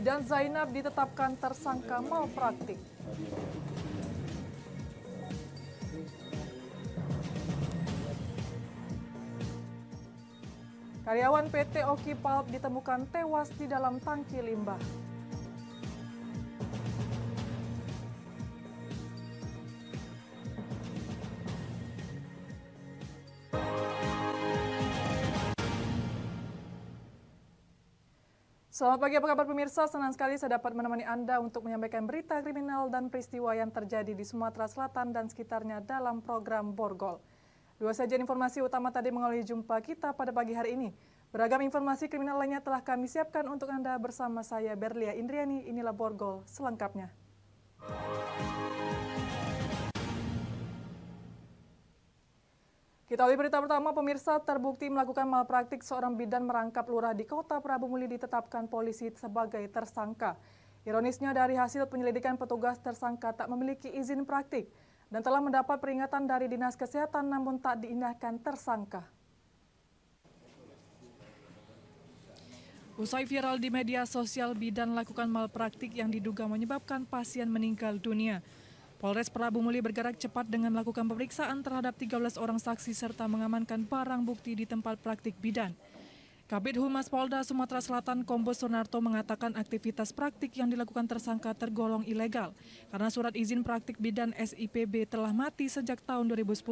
Bidan Zainab ditetapkan tersangka malpraktik. Karyawan PT Oki Pulp ditemukan tewas di dalam tangki limbah. Selamat pagi, apa kabar pemirsa? Senang sekali saya dapat menemani Anda untuk menyampaikan berita kriminal dan peristiwa yang terjadi di Sumatera Selatan dan sekitarnya dalam program Borgol. Dua saja informasi utama tadi mengawali jumpa kita pada pagi hari ini. Beragam informasi kriminal lainnya telah kami siapkan untuk Anda bersama saya Berlia Indriani. Inilah Borgol selengkapnya. Kita awali berita pertama, pemirsa. Terbukti melakukan malpraktik, seorang bidan merangkap lurah di Kota Prabu Muli ditetapkan polisi sebagai tersangka. Ironisnya dari hasil penyelidikan petugas, tersangka tak memiliki izin praktik dan telah mendapat peringatan dari Dinas Kesehatan namun tak diindahkan tersangka. Usai viral di media sosial, bidan lakukan malpraktik yang diduga menyebabkan pasien meninggal dunia. Polres Prabu Muli bergerak cepat dengan melakukan pemeriksaan terhadap 13 orang saksi serta mengamankan barang bukti di tempat praktik bidan. Kabid Humas Polda Sumatera Selatan Kombes Sunarto mengatakan aktivitas praktik yang dilakukan tersangka tergolong ilegal karena surat izin praktik bidan SIPB telah mati sejak tahun 2010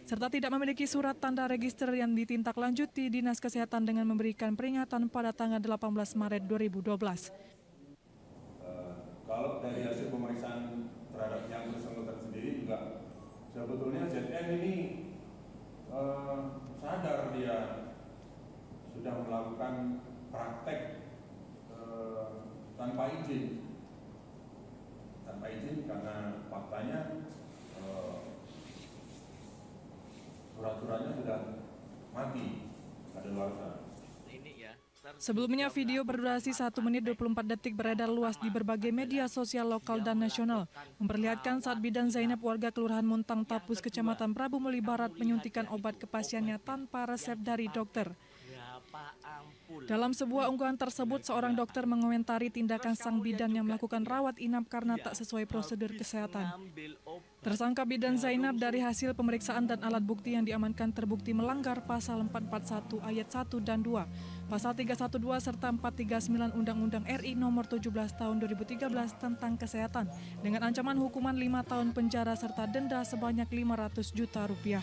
serta tidak memiliki surat tanda register yang ditindaklanjuti Dinas Kesehatan dengan memberikan peringatan pada tanggal 18 Maret 2012. Kalau dari hasil pemeriksaan terhadap yang bersangkutan sendiri juga sebetulnya ZN ini sadar dia sudah melakukan praktek tanpa izin karena faktanya surat-suratnya sudah mati kadaluarsa. Sebelumnya video berdurasi 1 menit 24 detik beredar luas di berbagai media sosial lokal dan nasional, memperlihatkan saat bidan Zainab warga Kelurahan Muntang Tapus Kecamatan Prabu Muli Barat menyuntikkan obat ke pasiennya tanpa resep dari dokter. Dalam sebuah unggahan tersebut, seorang dokter mengomentari tindakan sang bidan yang melakukan rawat inap karena tak sesuai prosedur kesehatan. Tersangka bidan Zainab dari hasil pemeriksaan dan alat bukti yang diamankan terbukti melanggar pasal 441 ayat 1 dan 2, pasal 312 serta 439 Undang-Undang RI nomor 17 tahun 2013 tentang kesehatan dengan ancaman hukuman 5 tahun penjara serta denda sebanyak 500 juta rupiah.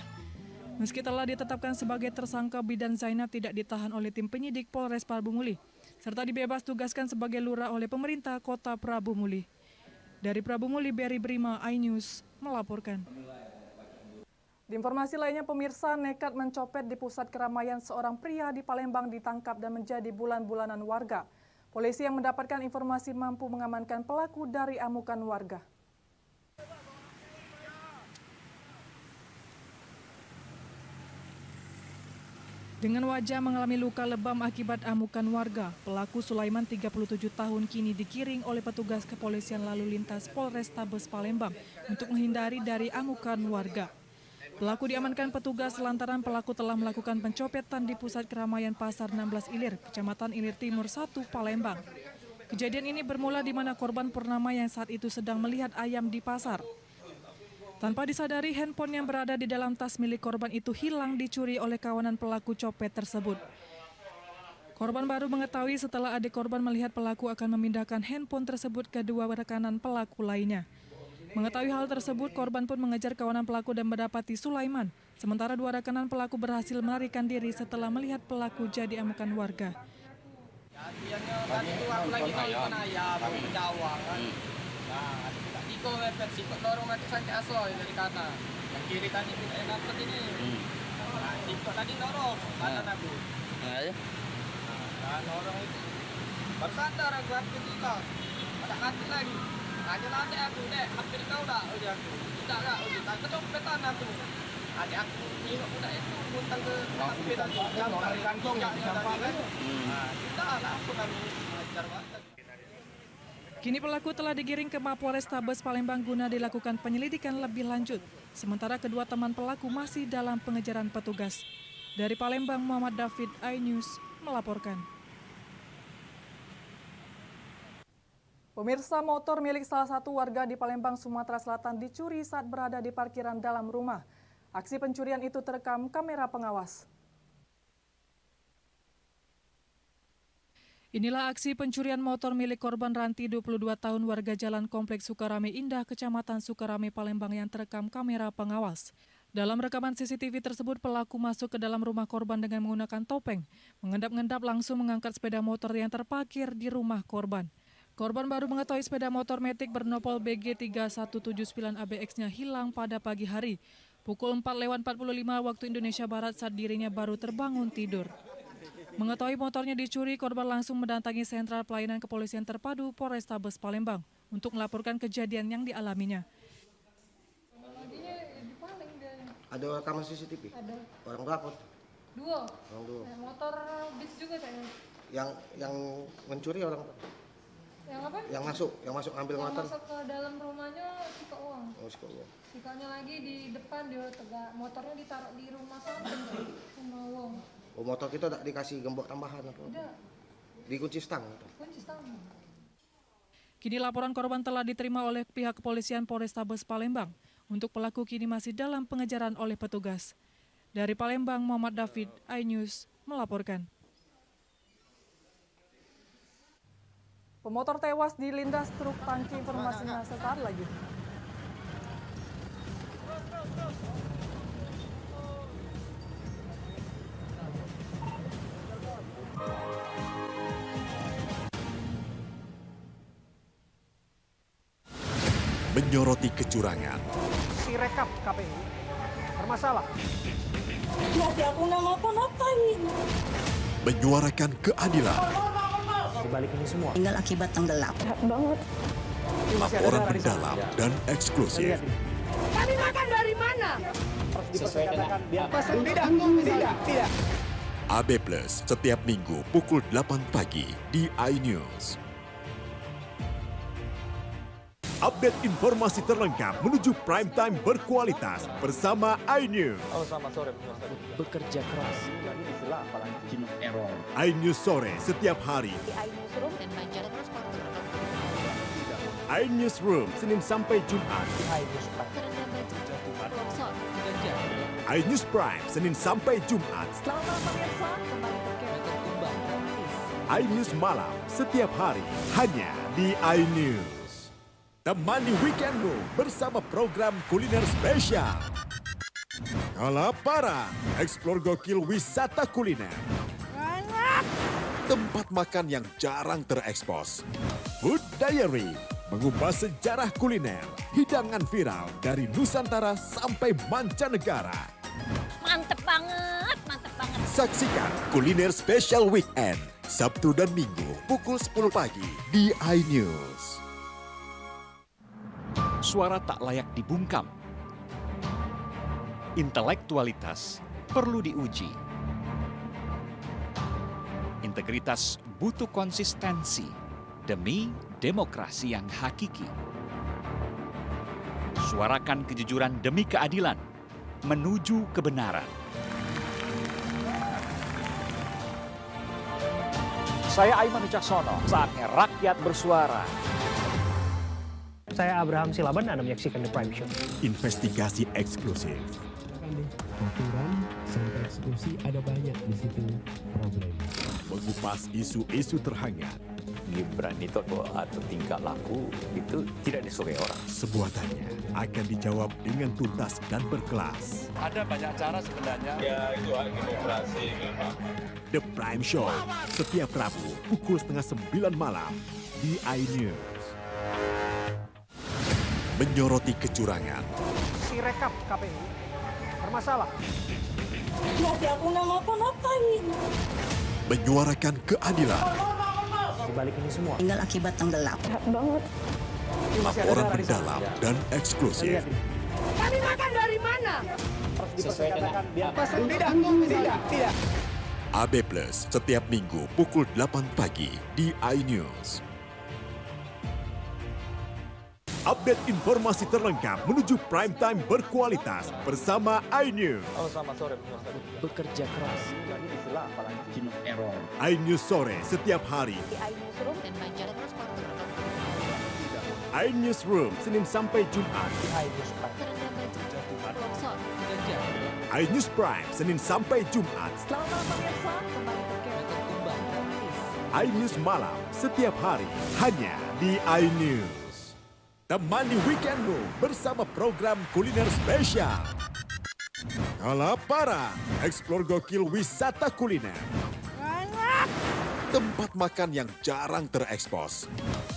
Meski telah ditetapkan sebagai tersangka, bidan Zainab tidak ditahan oleh tim penyidik Polres Prabu Muli, serta dibebas tugaskan sebagai lurah oleh pemerintah Kota Prabu Muli. Dari Prabu Muli, Berry Brima, iNews melaporkan. Di informasi lainnya, pemirsa, nekat mencopet di pusat keramaian seorang pria di Palembang ditangkap dan menjadi bulan-bulanan warga. Polisi yang mendapatkan informasi mampu mengamankan pelaku dari amukan warga. Dengan wajah mengalami luka lebam akibat amukan warga, pelaku Sulaiman 37 tahun kini digiring oleh petugas kepolisian lalu lintas Polrestabes Palembang untuk menghindari dari amukan warga. Pelaku diamankan petugas lantaran pelaku telah melakukan pencopetan di pusat keramaian Pasar 16 Ilir, Kecamatan Ilir Timur 1, Palembang. Kejadian ini bermula di mana korban Purnama yang saat itu sedang melihat ayam di pasar. Tanpa disadari, handphone yang berada di dalam tas milik korban itu hilang dicuri oleh kawanan pelaku copet tersebut. Korban baru mengetahui setelah adik korban melihat pelaku akan memindahkan handphone tersebut ke dua rekanan pelaku lainnya. Mengetahui hal tersebut, korban pun mengejar kawanan pelaku dan mendapati Sulaiman. Sementara dua rekanan pelaku berhasil melarikan diri setelah melihat pelaku jadi amukan warga. Tadi itu aku lagi nonton ayam di Jawa kan. Nah, Iko mepet sikut dorong aku sampai asoy dari kanan. Yang kiri tadi kita dapat ini. Nah, sikut tadi dorong kanan aku. Nah, dorong itu. Baru sadar aku hilang. Ada mati lagi. Nanya aku, Dek, hampir kau dah udah aku. Tidak enggak, udah kecompetan aku. Adik aku tengok udah itu muntang ke hampir tadi. Orang kantong yang sampah kan. Nah, sudah langsung kami mengejar banget. Kini pelaku telah digiring ke Mapolrestabes Palembang guna dilakukan penyelidikan lebih lanjut. Sementara kedua teman pelaku masih dalam pengejaran petugas. Dari Palembang, Muhammad David, iNews melaporkan. Pemirsa, motor milik salah satu warga di Palembang, Sumatera Selatan dicuri saat berada di parkiran dalam rumah. Aksi pencurian itu terekam kamera pengawas. Inilah aksi pencurian motor milik korban Ranti, 22 tahun, warga Jalan Kompleks Sukarame Indah, Kecamatan Sukarame, Palembang yang terekam kamera pengawas. Dalam rekaman CCTV tersebut, pelaku masuk ke dalam rumah korban dengan menggunakan topeng. Mengendap-endap langsung mengangkat sepeda motor yang terparkir di rumah korban. Korban baru mengetahui sepeda motor Matic bernopol BG3179 ABX-nya hilang pada pagi hari. Pukul 4:45 waktu Indonesia Barat saat dirinya baru terbangun tidur. Mengetahui motornya dicuri, korban langsung mendatangi Sentral Pelayanan Kepolisian Terpadu Polrestabes Palembang untuk melaporkan kejadian yang dialaminya. Ada rekaman CCTV? Ada. Orang berapa? Dua. Orang dua. Motor bis juga kayaknya. Yang mencuri orang Yang apa? yang masuk ambil Yang motor. masuk ke dalam rumahnya sika uang. Oh, sekolah. Sikanya lagi di depan dia tegak. Motornya ditaruh di rumah samping sama uang. Oh, motor kita tak dikasih gembok tambahan apa? Udah. Dikunci stang. Kunci stang. Kini laporan korban telah diterima oleh pihak kepolisian Polrestabes Palembang. Untuk pelaku kini masih dalam pengejaran oleh petugas. Dari Palembang, Muhammad David, iNews melaporkan. Pemotor tewas dilindas truk tangki, informasinya sesaat lagi. Menyoroti kecurangan, Sirekap KPU bermasalah. Nanti aku nggak ngapa-ngapain. menyuarakan keadilan, Di balik ini semua, Tinggal akibat tenggelam. Jahat banget. laporan mendalam dan eksklusif. Kami makan dari mana? sesuai dengan tidak. AB Plus setiap minggu pukul 8 pagi di iNews. Update informasi terlengkap menuju prime time berkualitas bersama iNews. Bekerja keras. iNews sore setiap hari. iNewsroom Senin sampai Jumat. iNews Prime Senin sampai Jumat. iNews Malam setiap hari hanya di iNews. Temani weekendmu bersama program kuliner spesial. Kalaparan, eksplor gokil wisata kuliner. Tempat makan yang jarang terekspos. Food Diary, mengupas sejarah kuliner, hidangan viral dari Nusantara sampai mancanegara. Mantep banget, mantep banget. Saksikan kuliner spesial weekend, Sabtu dan Minggu pukul 10 pagi di iNews. Suara tak layak dibungkam. Intelektualitas perlu diuji. Integritas butuh konsistensi demi demokrasi yang hakiki. Suarakan kejujuran demi keadilan menuju kebenaran. Saya Aiman Wicaksono, saatnya rakyat bersuara. Saya Abraham Silaban, Anda menyaksikan The Prime Show. Investigasi eksklusif. Aturan sampai eksekusi ada banyak di situ problem. Mengupas isu-isu terhangat. Gibran itu atau tingkah laku itu tidak disukai orang. Sebuah tanya akan dijawab dengan tuntas dan berkelas. Ada banyak cara sebenarnya. Ya itu hak demokrasi memang. The Prime Show setiap Rabu pukul 8:30 malam di iNews. Menyoroti kecurangan, Sirekap KPU bermasalah. Nanti aku nggak ngapa-ngapain. menyuarakan keadilan, Di balik ini semua, Tinggal akibat tenggelam. Jahat banget. laporan mendalam dan eksklusif. Kami makan dari mana? sesuai dengan tidak. AB Plus setiap Minggu pukul 8 pagi di iNews. Update informasi terlengkap menuju prime time berkualitas bersama iNews. Bekerja keras. iNews sore setiap hari. Di iNewsroom dan Banjar terus iNewsroom, Senin sampai Jumat. iNews Prime, Senin sampai Jumat. Selamat malam pemirsa, kembali iNews Malam, setiap hari, hanya di iNews. Temani weekendmu bersama program kuliner spesial. Kalaparan, eksplor gokil wisata kuliner. Tempat makan yang jarang terekspos.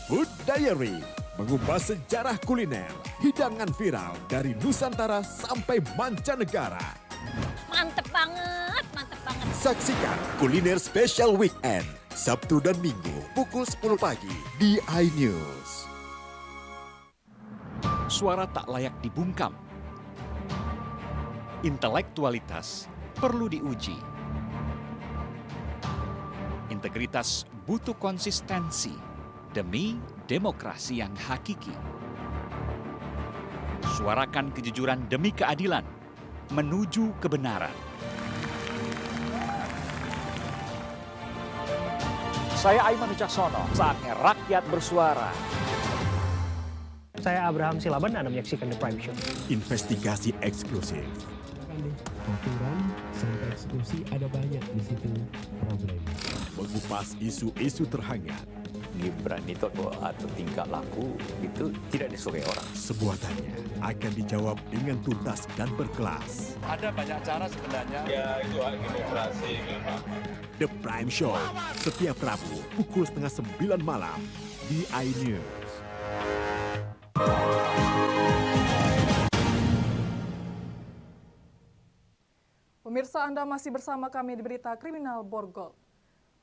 Food Diary, mengupas sejarah kuliner, hidangan viral dari Nusantara sampai mancanegara. Mantep banget, mantep banget. Saksikan Kuliner Spesial Weekend, Sabtu dan Minggu pukul 10 pagi di iNews. Suara tak layak dibungkam. Intelektualitas perlu diuji. Integritas butuh konsistensi demi demokrasi yang hakiki. Suarakan kejujuran demi keadilan menuju kebenaran. Saya Aiman Wicaksono, saatnya rakyat bersuara. Saya Abraham Silaban, Anda menyaksikan The Prime Show. Investigasi eksklusif. Aturan sampai eksekusi ada banyak di situ problem. Mengupas isu-isu terhangat. Gibran itu atau tingkah laku itu tidak disukai orang. Sebuah tanya akan dijawab dengan tuntas dan berkelas. Ada banyak cara sebenarnya. Ya, itu hak demokrasi. The Prime Show, setiap Rabu pukul 8:30 malam di iNews. Pemirsa, Anda masih bersama kami di Berita Kriminal Borgol.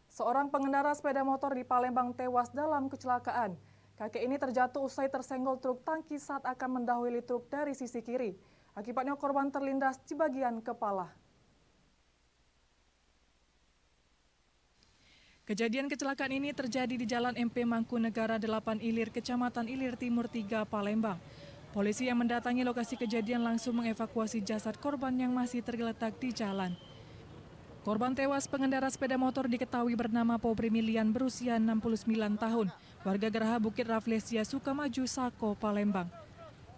Seorang pengendara sepeda motor di Palembang tewas dalam kecelakaan. Kakek ini terjatuh usai tersenggol truk tangki saat akan mendahului truk dari sisi kiri. Akibatnya korban terlindas di bagian kepala. Kejadian kecelakaan ini terjadi di Jalan MP Mangkunegara 8 Ilir, Kecamatan Ilir Timur 3, Palembang. Polisi yang mendatangi lokasi kejadian langsung mengevakuasi jasad korban yang masih tergeletak di jalan. Korban tewas pengendara sepeda motor diketahui bernama Pobri Milian berusia 69 tahun, warga Geraha Bukit Raflesia, Sukamaju, Sako, Palembang.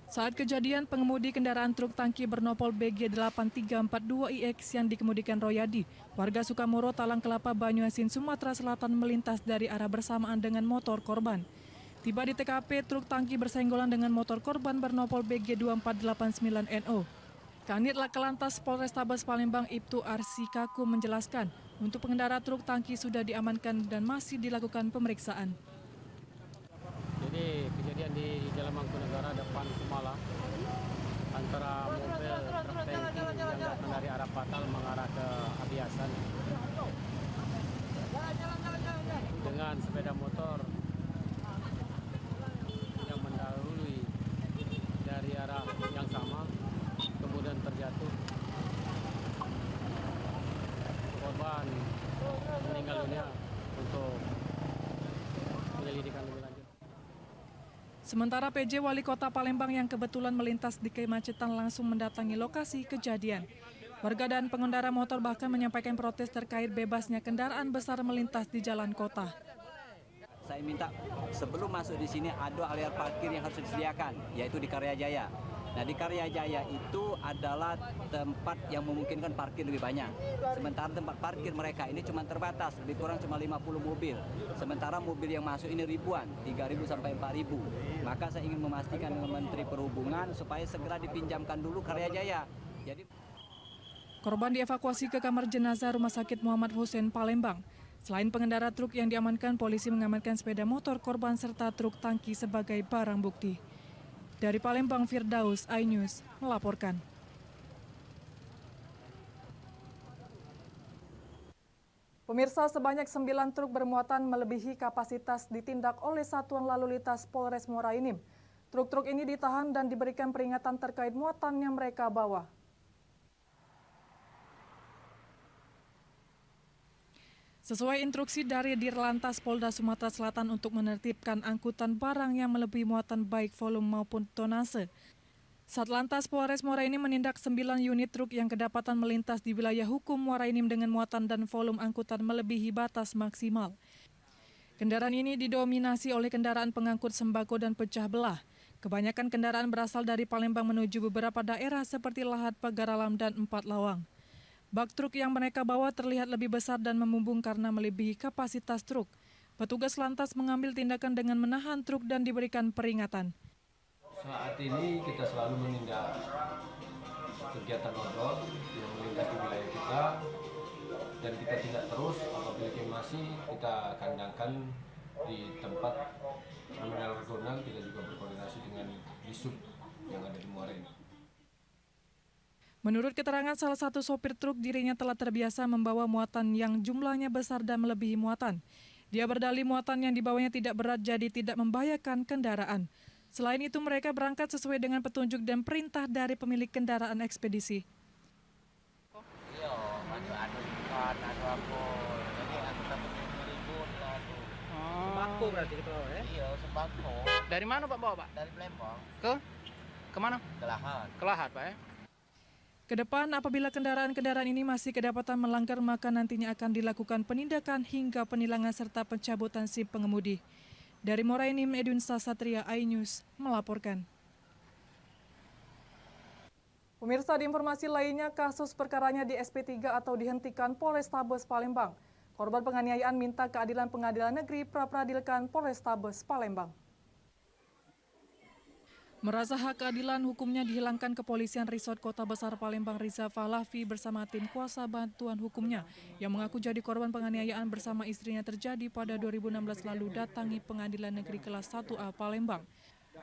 Saat kejadian, pengemudi kendaraan truk tangki bernopol BG 8342IX yang dikemudikan Royadi, warga Sukamoro, Talang Kelapa, Banyuasin, Sumatera Selatan melintas dari arah bersamaan dengan motor korban. Tiba di TKP, truk tangki bersenggolan dengan motor korban bernopol BG 2489NO. Kanit Lakalantas Polrestabes Palembang Ibtu Arsikaku menjelaskan, untuk pengendara truk tangki sudah diamankan dan masih dilakukan pemeriksaan. Jadi kejadian di Jalan Mangkunegara depan Kumala antara mobil truk tangki yang datang dari arah Patal mengarah ke Abiasan dengan sepeda motor yang mendahului dari arah yang sama kemudian terjatuh. Korban meninggal dunia untuk penyelidikan lebih lanjut. Sementara PJ Wali Kota Palembang yang kebetulan melintas di kemacetan langsung mendatangi lokasi kejadian. Warga dan pengendara motor bahkan menyampaikan protes terkait bebasnya kendaraan besar melintas di jalan kota. Saya minta sebelum masuk di sini ada area parkir yang harus disediakan, yaitu di Karyajaya. Nah, di Karyajaya itu adalah tempat yang memungkinkan parkir lebih banyak. Sementara tempat parkir mereka ini cuma terbatas, lebih kurang cuma 50 mobil. Sementara mobil yang masuk ini ribuan, 3.000 sampai 4.000. Maka saya ingin memastikan dengan Menteri Perhubungan supaya segera dipinjamkan dulu Karyajaya. Jadi Korban dievakuasi ke kamar jenazah Rumah Sakit Muhammad Hussein Palembang. Selain pengendara truk yang diamankan, polisi mengamankan sepeda motor korban serta truk tangki sebagai barang bukti. Dari Palembang, Firdaus, iNews melaporkan. Pemirsa, sebanyak 9 truk bermuatan melebihi kapasitas ditindak oleh Satuan Lalu Lintas Polres Muara Enim. Truk-truk ini ditahan dan diberikan peringatan terkait muatan yang mereka bawa. Sesuai instruksi dari Dirlantas Polda Sumatera Selatan untuk menertibkan angkutan barang yang melebihi muatan baik volume maupun tonase. Satlantas Polres Muara Enim menindak 9 unit truk yang kedapatan melintas di wilayah hukum Muara Enim dengan muatan dan volume angkutan melebihi batas maksimal. Kendaraan ini didominasi oleh kendaraan pengangkut sembako dan pecah belah. Kebanyakan kendaraan berasal dari Palembang menuju beberapa daerah seperti Lahat, Pagaralam, dan Empat Lawang. Bak truk yang mereka bawa terlihat lebih besar dan membumbung karena melebihi kapasitas truk. Petugas lantas mengambil tindakan dengan menahan truk dan diberikan peringatan. Saat ini kita selalu menindak kegiatan odol yang melintas di wilayah kita, dan kita tindak terus apabila masih kita kandangkan di tempat terminal regional. Kita juga berkoordinasi dengan Disub yang ada di Muara ini. Menurut keterangan salah satu sopir truk, dirinya telah terbiasa membawa muatan yang jumlahnya besar dan melebihi muatan. Dia berdalih muatan yang dibawanya tidak berat jadi tidak membahayakan kendaraan. Selain itu mereka berangkat sesuai dengan petunjuk dan perintah dari pemilik kendaraan ekspedisi. Iya, ada ikan, ada apa. Jadi aku dapat 5.000 lah tu. Sembako berarti kita bawa ya? Iya, sembako. Dari mana Pak bawa Pak? Dari Palembang. Ke mana? Ke Lahat. Ke Lahat Pak ya? Kedepan apabila kendaraan-kendaraan ini masih kedapatan melanggar, maka nantinya akan dilakukan penindakan hingga penilangan serta pencabutan SIM pengemudi. Dari Morainim, Edwin Sasatria, iNews melaporkan. Pemirsa, di informasi lainnya, kasus perkaranya di SP3 atau dihentikan Polrestabes Palembang. Korban penganiayaan minta keadilan Pengadilan Negeri pra-peradilkan Polrestabes Palembang. Merasa hak keadilan hukumnya dihilangkan, Kepolisian Resort Kota Besar Palembang Riza Falafi bersama tim kuasa bantuan hukumnya yang mengaku jadi korban penganiayaan bersama istrinya terjadi pada 2016 lalu datangi Pengadilan Negeri Kelas 1A Palembang.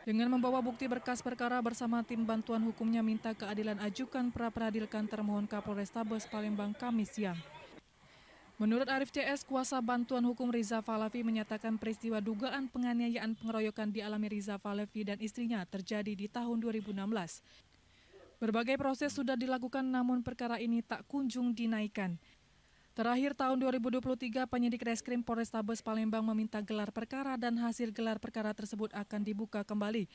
Dengan membawa bukti berkas perkara bersama tim bantuan hukumnya minta keadilan ajukan pra-peradilkan termohon Kapolrestabes Palembang Kamis siang. Menurut Arif CS, kuasa bantuan hukum Riza Falafi menyatakan peristiwa dugaan penganiayaan pengeroyokan dialami Riza Falafi dan istrinya terjadi di tahun 2016. Berbagai proses sudah dilakukan namun perkara ini tak kunjung dinaikkan. Terakhir tahun 2023, penyidik Reskrim Polrestabes Palembang meminta gelar perkara dan hasil gelar perkara tersebut akan dibuka kembali.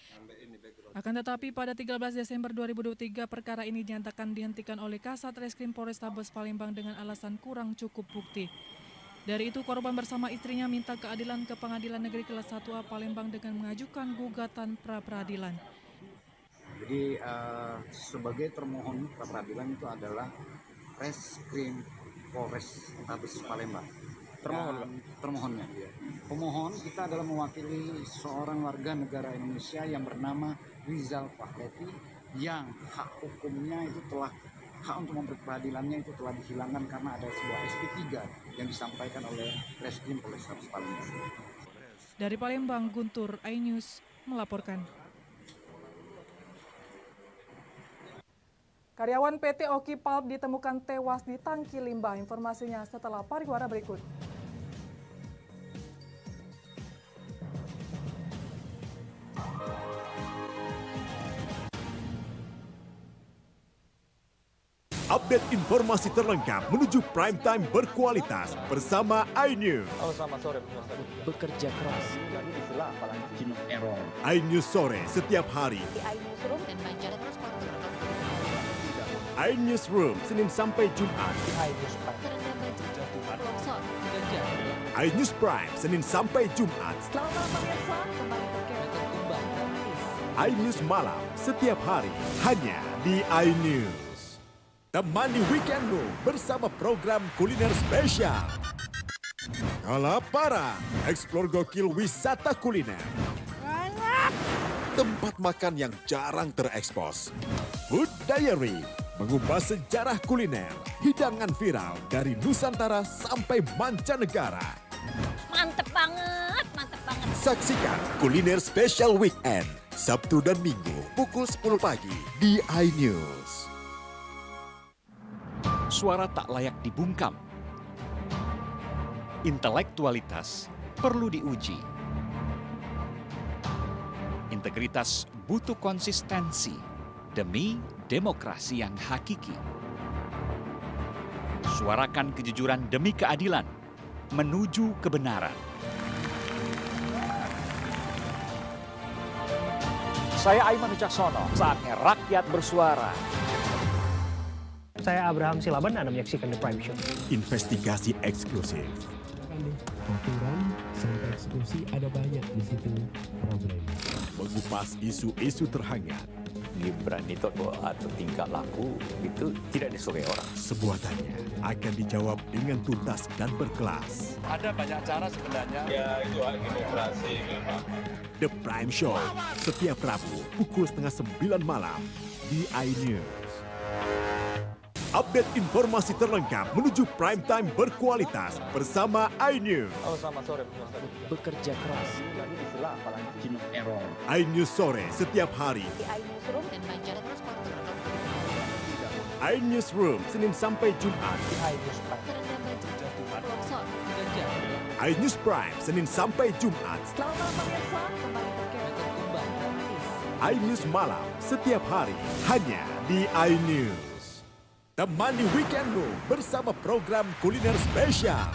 Akan tetapi pada 13 Desember 2023 perkara ini dinyatakan dihentikan oleh Kasat Reskrim Polrestabes Palembang dengan alasan kurang cukup bukti. Dari itu korban bersama istrinya minta keadilan ke Pengadilan Negeri Kelas 1A Palembang dengan mengajukan gugatan pra-peradilan. Jadi sebagai termohon pra-peradilan itu adalah Reskrim Polrestabes Palembang. Termohonnya. Pemohon kita adalah mewakili seorang warga negara Indonesia yang bernama Rizal Fahlevi yang hak hukumnya itu telah, hak untuk memperadilannya itu telah dihilangkan karena ada sebuah SP3 yang disampaikan oleh Reskrim Polrestabes Palembang. Dari Palembang, Guntur, iNews melaporkan. Karyawan PT Oki Pulp ditemukan tewas di tangki limbah. Informasinya setelah pariwara berikut. Update informasi terlengkap menuju prime time berkualitas bersama iNews. Halo, selamat sore pemirsa. Bekerja keras. Lalu diselah apalagi human error. iNews sore setiap hari. Di iNewsroom dan Banjar Transport. iNewsroom Senin sampai Jumat. iNews Prime. Terendam banjir, longsor. iNews Prime Senin sampai Jumat. Selamat malam pemirsa, kembali berkembang gratis. iNews malam setiap hari hanya di iNews. Temani weekendmu bersama program kuliner spesial. Kalaparan, eksplor gokil wisata kuliner. Tempat makan yang jarang terekspos. Food Diary, mengupas sejarah kuliner, hidangan viral dari Nusantara sampai mancanegara. Mantep banget, mantep banget. Saksikan kuliner spesial weekend, Sabtu dan Minggu pukul 10 pagi di iNews. Suara tak layak dibungkam. Intelektualitas perlu diuji. Integritas butuh konsistensi demi demokrasi yang hakiki. Suarakan kejujuran demi keadilan menuju kebenaran. Saya Aiman Wicaksono, saatnya rakyat bersuara. Saya Abraham Silaban, Anda menyaksikan The Prime Show. Investigasi eksklusif, deh. Aturan sampai eksekusi ada banyak di situ problem. Mengupas isu-isu terhangat. Gibran itu atau tingkah laku itu tidak disukai orang. Sebuah tanya akan dijawab dengan tuntas dan berkelas. Ada banyak cara sebenarnya. Ya itu hak demokrasi memang. The Prime Show, setiap Rabu pukul 8:30 malam di iNews. Update informasi terlengkap menuju prime time berkualitas bersama iNews. Oh, selamat sore. Bekerja keras. Jadi istilah apalagi jenuh error. iNews sore setiap hari. Di iNewsroom dan Banjar iNewsroom Senin sampai Jumat. iNews Prime Senin sampai Jumat. Selamat malam pemirsa, kembali berkembang gratis. iNews malam setiap hari hanya di iNews. Temani weekendmu bersama program kuliner spesial.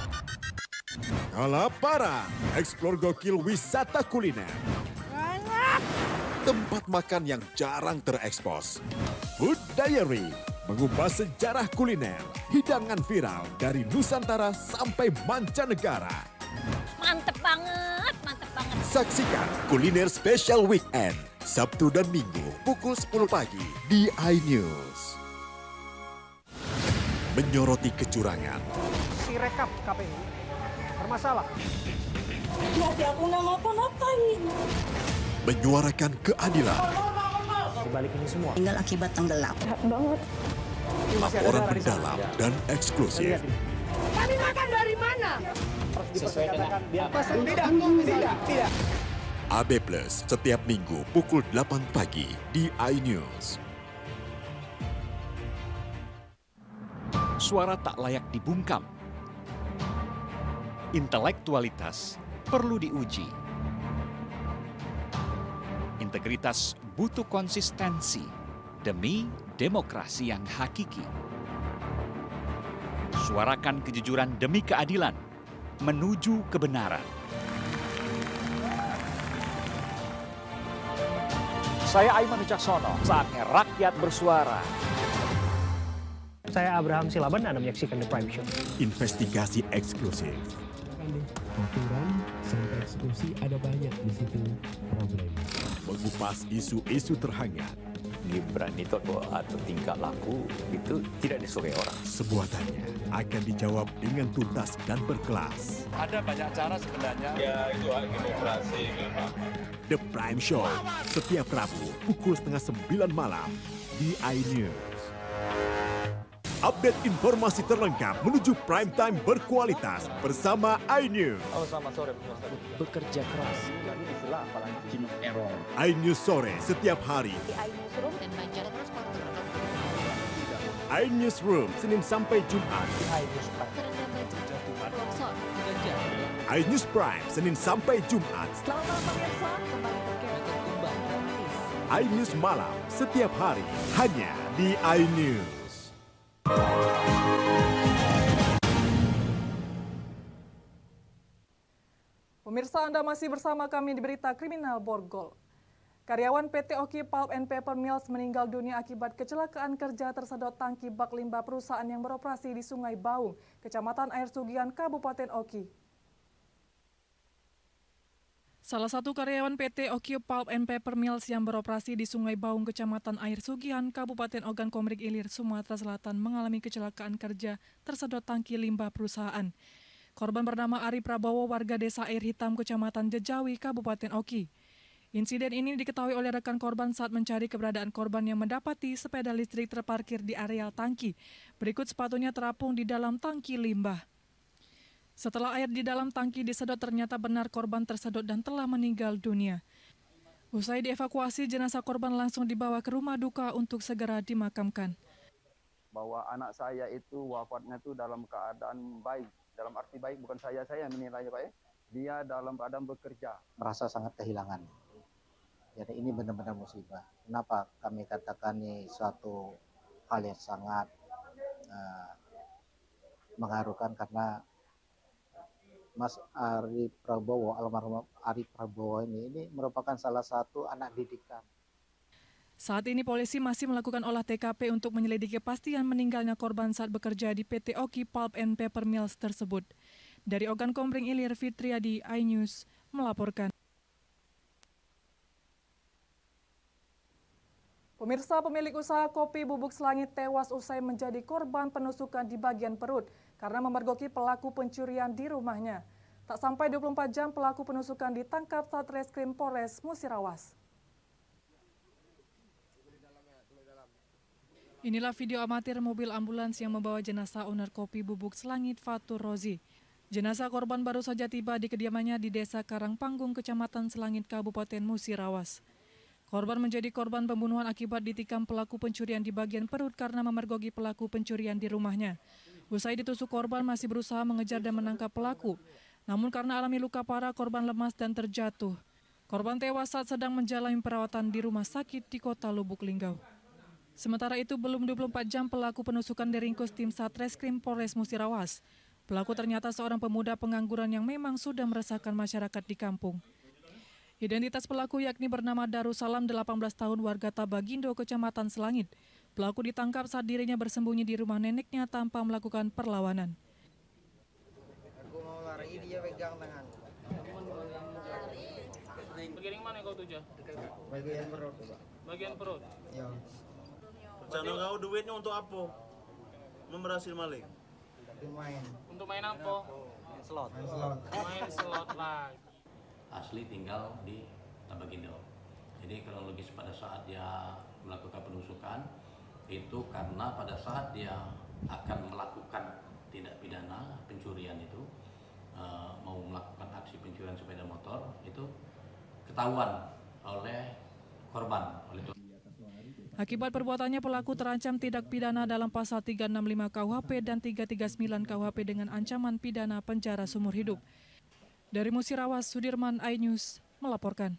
Kalaparan, eksplor gokil wisata kuliner. Tempat makan yang jarang terekspos. Food Diary, mengupas sejarah kuliner, hidangan viral dari Nusantara sampai mancanegara. Mantep banget, mantep banget. Saksikan kuliner spesial weekend, Sabtu dan Minggu pukul 10 pagi di iNews. Menyoroti kecurangan. Si rekap KPU bermasalah. Nanti aku nggak ngapa-ngapain. Menyuarakan keadilan. Di balik ini semua. Tinggal akibat tenggelam. Jahat banget. Laporan mendalam dan eksklusif. Kami makan dari mana? Sesuai dengan tidak. AB Plus setiap Minggu pukul 8 pagi di iNews. Suara tak layak dibungkam. Intelektualitas perlu diuji. Integritas butuh konsistensi demi demokrasi yang hakiki. Suarakan kejujuran demi keadilan menuju kebenaran. Saya Aiman Wicaksono, saatnya rakyat bersuara. Saya Abraham Silaban, Anda menyaksikan The Prime Show. Investigasi eksklusif. Aturan sampai eksekusi ada banyak di situ problem. Mengupas isu-isu terhangat. Gibran itu atau tingkah laku itu tidak disukai orang. Sebuah tanya akan dijawab dengan tuntas dan berkelas. Ada banyak cara sebenarnya. Ya itu hak demokrasi memang. The Prime Show, setiap Rabu pukul 8:30 malam di iNews. Update informasi terlengkap menuju prime time berkualitas bersama iNews. Oh, selamat sore. Bekerja keras. Jadi istilah apalagi jenuh error. iNews sore setiap hari. Di iNewsroom dan Banjar iNewsroom Senin sampai Jumat. iNews Prime Senin sampai Jumat. Selamat malam pemirsa, kembali berkembang gratis. iNews malam setiap hari hanya di iNews. Pemirsa, Anda masih bersama kami di Berita Kriminal Borgol. Karyawan PT Oki Pulp and Paper Mills meninggal dunia akibat kecelakaan kerja tersedot tangki bak limbah perusahaan yang beroperasi di Sungai Baung, Kecamatan Air Sugihan, Kabupaten Oki. Salah satu karyawan PT Oki Pulp and Paper Mills yang beroperasi di Sungai Baung, Kecamatan Air Sugihan, Kabupaten Ogan Komering Ilir, Sumatera Selatan mengalami kecelakaan kerja tersedot tangki limbah perusahaan. Korban bernama Ari Prabowo, warga desa Air Hitam, Kecamatan Jejawi, Kabupaten Oki. Insiden ini diketahui oleh rekan korban saat mencari keberadaan korban yang mendapati sepeda listrik terparkir di areal tangki. Berikut sepatunya terapung di dalam tangki limbah. Setelah air di dalam tangki disedot, ternyata benar korban tersedot dan telah meninggal dunia. Usai dievakuasi, jenazah korban langsung dibawa ke rumah duka untuk segera dimakamkan. Bahwa anak saya itu wafatnya itu dalam keadaan baik. Dalam arti baik, bukan saya menilainya Pak ya. Dia dalam keadaan bekerja. Merasa sangat kehilangan. Jadi ini benar-benar musibah. Kenapa kami katakan ini suatu hal yang sangat mengharukan, karena Mas Ari Prabowo, almarhum Ari Prabowo ini merupakan salah satu anak didikan. Saat ini polisi masih melakukan olah TKP untuk menyelidiki kepastian meninggalnya korban saat bekerja di PT Oki Pulp and Paper Mills tersebut. Dari Ogan Komering Ilir, Fitriadi, iNews melaporkan. Pemirsa, pemilik usaha kopi Bubuk Selangit tewas usai menjadi korban penusukan di bagian perut karena memergoki pelaku pencurian di rumahnya. Tak sampai 24 jam pelaku penusukan ditangkap Satreskrim Polres Musirawas. Inilah video amatir mobil ambulans yang membawa jenazah owner kopi Bubuk Selangit Fatur Rozi. Jenazah korban baru saja tiba di kediamannya di Desa Karangpanggung, Kecamatan Selangit, Kabupaten Musirawas. Korban menjadi korban pembunuhan akibat ditikam pelaku pencurian di bagian perut karena memergoki pelaku pencurian di rumahnya. Usai ditusuk, korban masih berusaha mengejar dan menangkap pelaku. Namun karena alami luka parah, korban lemas dan terjatuh. Korban tewas saat sedang menjalani perawatan di rumah sakit di Kota Lubuk Linggau. Sementara itu, belum 24 jam pelaku penusukan diringkus tim Satreskrim Polres Musirawas. Pelaku ternyata seorang pemuda pengangguran yang memang sudah meresahkan masyarakat di kampung. Identitas pelaku yakni bernama Darussalam, 18 tahun, warga Tabagindo, Kecamatan Selangit. Pelaku ditangkap saat dirinya bersembunyi di rumah neneknya tanpa melakukan perlawanan. Aku mau lari, dia pegang tangan. Bagian mana kau tuju? Bagian perut, Pak. Bagian perut? Ya. Rencana kau duitnya untuk apa? Memberhasil maling? Main. Untuk main apa? Slot. Main slot lagi. Asli tinggal di Tabagindo. Jadi kronologis pada saat dia melakukan penusukan itu karena pada saat dia akan melakukan tindak pidana pencurian itu, mau melakukan aksi pencurian sepeda motor, itu ketahuan oleh korban. Akibat perbuatannya, pelaku terancam tindak pidana dalam pasal 365 KUHP dan 339 KUHP dengan ancaman pidana penjara seumur hidup. Dari Musirawas, Sudirman, iNews melaporkan.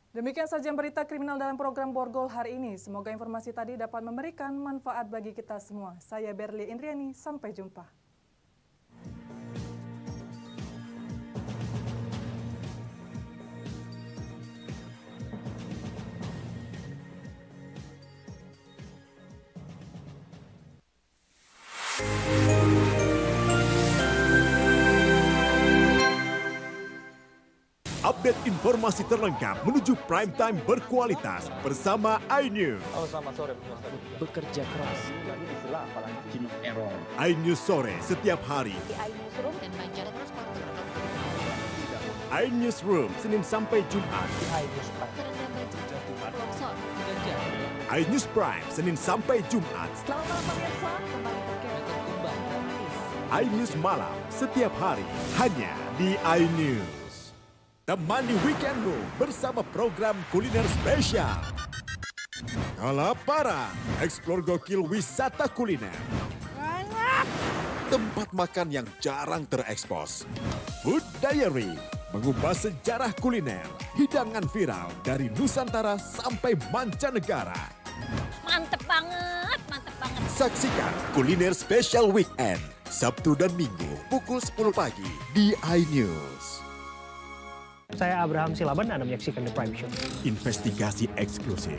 Demikian saja berita kriminal dalam program Borgol hari ini. Semoga informasi tadi dapat memberikan manfaat bagi kita semua. Saya Berli Indriani, sampai jumpa. Update informasi terlengkap menuju prime time berkualitas bersama iNews. Oh, selamat sore. Bekerja keras. Jadi diselah apalagi Gino Error. iNews sore setiap hari. Di iNewsroom dan Banjar Transport. iNewsroom Senin sampai Jumat. iNews Prime. Terendam banjir. Longsor. iNews Prime Senin sampai Jumat. Selamat malam pemirsa, kembali berkembang gratis. iNews malam setiap hari hanya di iNews. Temani weekendmu bersama program kuliner spesial. Kalaparan, eksplor gokil wisata kuliner. Tempat makan yang jarang terekspos. Food Diary, mengupas sejarah kuliner, hidangan viral dari Nusantara sampai mancanegara. Mantep banget, mantep banget. Saksikan kuliner spesial weekend, Sabtu dan Minggu pukul 10 pagi di iNews. Saya Abraham Silaban, Anda menyaksikan The Prime Show. Investigasi eksklusif.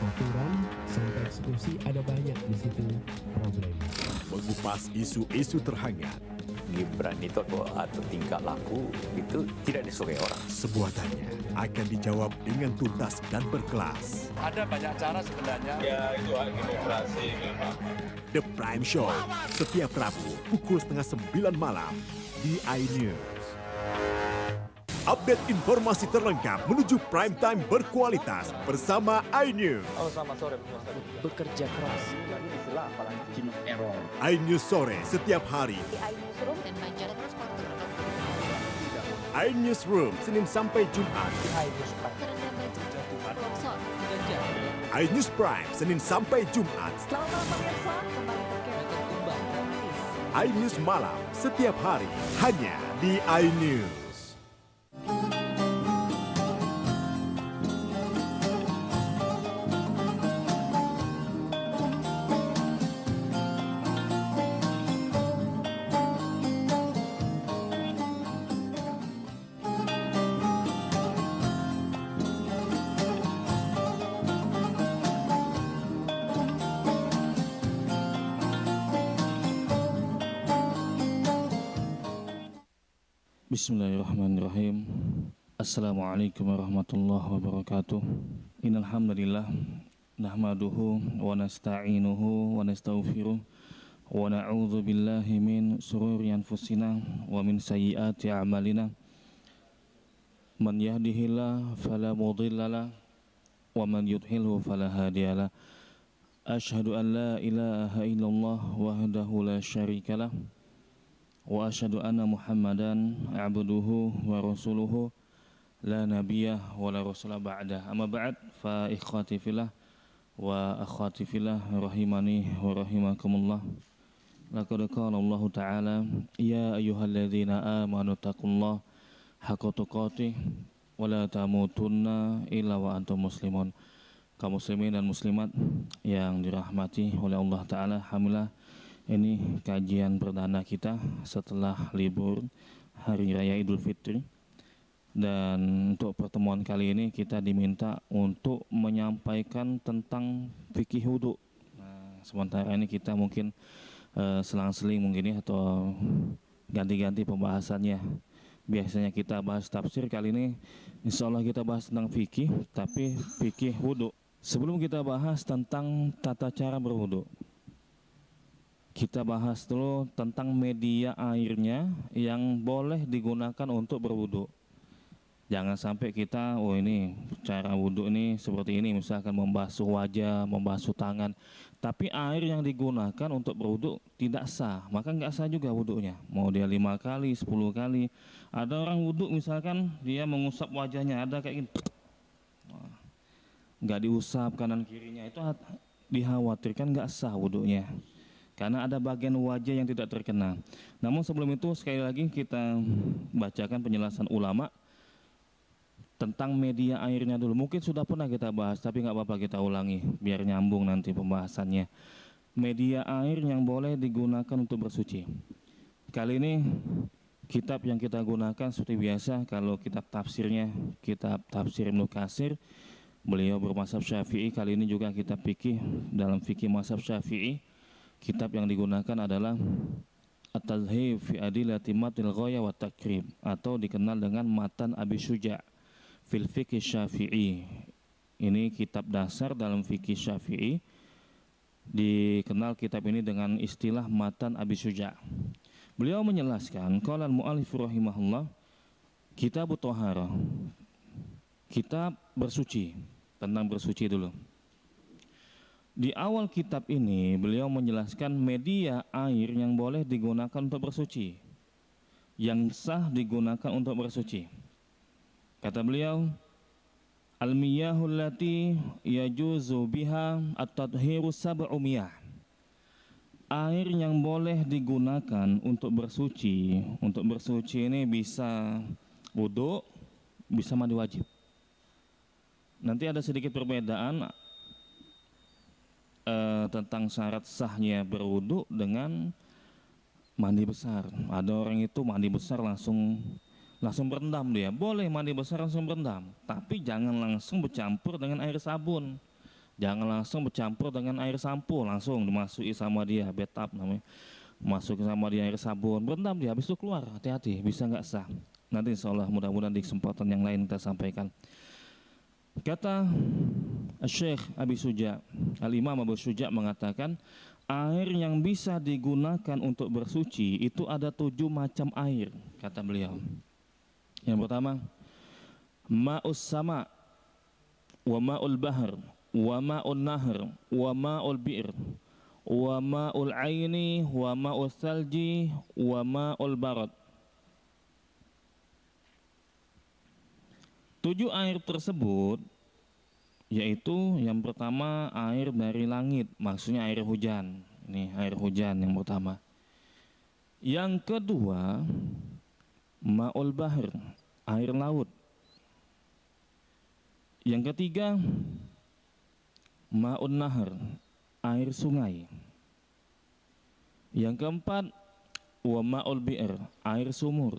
Aturan sampai eksekusi ada banyak di situ problem. Mengupas isu-isu terhangat. Gibran itu atau tingkah laku itu tidak disukai orang. Sebuah tanya akan dijawab dengan tuntas dan berkelas. Ada banyak cara sebenarnya. Ya, itu hak demokrasi memang. The Prime Show setiap Rabu pukul 8:30 malam di iNews. Update informasi terlengkap menuju prime time berkualitas bersama iNews. Oh, selamat sore. Bekerja keras. Jadi diselah apalagi Gino Error. iNews sore setiap hari. Di iNewsroom dan Banjar Transport. iNewsroom Senin sampai Jumat. iNews Prime. Terendam banjir. Longsor. iNews Prime Senin sampai Jumat. Selamat malam pemirsa, kembali berkembang gratis. iNews malam setiap hari hanya di iNews. Bismillahirrahmanirrahim. Assalamualaikum warahmatullahi wabarakatuh. Innal hamdalillah nahmaduhu wa nasta'inuhu wa nastaghfiruh wa na'udzu billahi min shururi anfusina wa min sayyiati a'malina. Man yahdihillahu fala mudhillalah wa man yudhlilhu fala hadiyalah. Asyhadu an la ilaha illallah wahdahu la syarikalah wa asyhadu anna Muhammadan abduhu wa rasuluhu la nabiyya wa la rasula ba'da. Amma ba'd, fa ikhwati fillah wa akhwati fillah rahimani wa rahimakumullah. Laqad qala Allah ta'ala ya ayyuhalladzina amanu taqullaha haqqa tuqatih wa la tamutunna illa wa antum muslimun. Kaum muslimin dan muslimat yang dirahmati oleh Allah Ta'ala, alhamdulillah ini kajian perdana kita setelah libur Hari Raya Idul Fitri. Dan untuk pertemuan kali ini kita diminta untuk menyampaikan tentang fikih wudu. Nah, sementara ini kita mungkin selang-seling mungkin ya, atau ganti-ganti pembahasannya. Biasanya kita bahas tafsir, kali ini insya Allah kita bahas tentang fikih, tapi fikih wudu. Sebelum kita bahas tentang tata cara berwudu, kita bahas dulu tentang media airnya yang boleh digunakan untuk berwudu. Jangan sampai kita, oh ini cara wudu ini seperti ini, misalkan membasuh wajah, membasuh tangan, tapi air yang digunakan untuk berwudu tidak sah, maka nggak sah juga wudunya. Mau dia 5 kali, 10 kali. Ada orang wudu misalkan dia mengusap wajahnya, ada kayak gini, nggak diusap kanan kirinya, itu dikhawatirkan nggak sah wudunya, karena ada bagian wajah yang tidak terkena. Namun sebelum itu sekali lagi kita bacakan penjelasan ulama tentang media airnya dulu. Mungkin sudah pernah kita bahas, tapi nggak apa-apa kita ulangi biar nyambung nanti pembahasannya. Media air yang boleh digunakan untuk bersuci. Kali ini kitab yang kita gunakan seperti biasa, kalau kitab tafsirnya kitab tafsir Ibnu Katsir. Beliau bermazhab Syafi'i. Kali ini juga kitab fikih dalam fikih mazhab Syafi'i. Kitab yang digunakan adalah At-Tadhhib fi Adillati Matil Ghaya wa Takrib, atau dikenal dengan Matan Abi Syuja' fil Fiqh Syafi'i. Ini kitab dasar dalam fikih Syafi'i. Dikenal kitab ini dengan istilah Matan Abi Syuja'. Beliau menjelaskan, qala al-mu'allif rahimahullah, kitab Thaharah, kitab bersuci, tentang bersuci dulu. Di awal kitab ini beliau menjelaskan media air yang boleh digunakan untuk bersuci, yang sah digunakan untuk bersuci. Kata beliau, al-miyahul lati yajuzu biha at-tadhiru sab'u miyah. Air yang boleh digunakan untuk bersuci. Untuk bersuci ini bisa wudu, bisa mandi wajib. Nanti ada sedikit perbedaan tentang syarat sahnya berwudu dengan mandi besar. Ada orang itu mandi besar langsung berendam dia. Boleh mandi besar langsung berendam, tapi jangan langsung bercampur dengan air sabun. Jangan langsung bercampur dengan air sampo, langsung dimasuki sama dia, bathtub namanya. Masukin sama dia air sabun, berendam dia, habis itu keluar. Hati-hati, bisa nggak sah. Nanti insya Allah mudah-mudahan di kesempatan yang lain kita sampaikan. Kata Syekh Abi Syuja', Al-Imam Abu Syuja' mengatakan, air yang bisa digunakan untuk bersuci itu ada 7 macam air, kata beliau. Yang pertama, ma'us sama, wa ma'ul bahr, wa ma'ul nahr, wa ma'ul bi'r, wa ma'ul aini, wa ma'ul salji, wa ma'ul barad. 7 air tersebut yaitu yang pertama air dari langit, maksudnya air hujan. Ini air hujan yang pertama. Yang kedua ma'ul bahr, air laut. Yang ketiga ma'un nahr, air sungai. Yang keempat wa ma'ul bi'r, air sumur.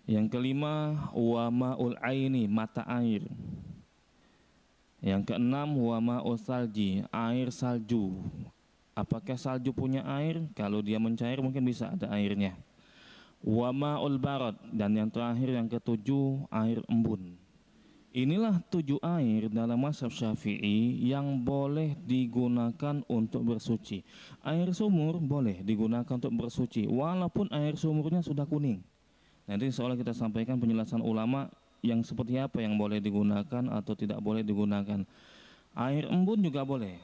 Yang kelima wa ma'ul aini, mata air. Yang keenam wa ma'ul salji, air salju. Apakah salju punya air? Kalau dia mencair mungkin bisa ada airnya. wa ma'ul barad, dan yang terakhir yang ketujuh air embun. Inilah 7 air dalam mazhab Syafi'i yang boleh digunakan untuk bersuci. Air sumur boleh digunakan untuk bersuci walaupun air sumurnya sudah kuning. Nanti seolah kita sampaikan penjelasan ulama yang seperti apa yang boleh digunakan atau tidak boleh digunakan. Air embun juga boleh.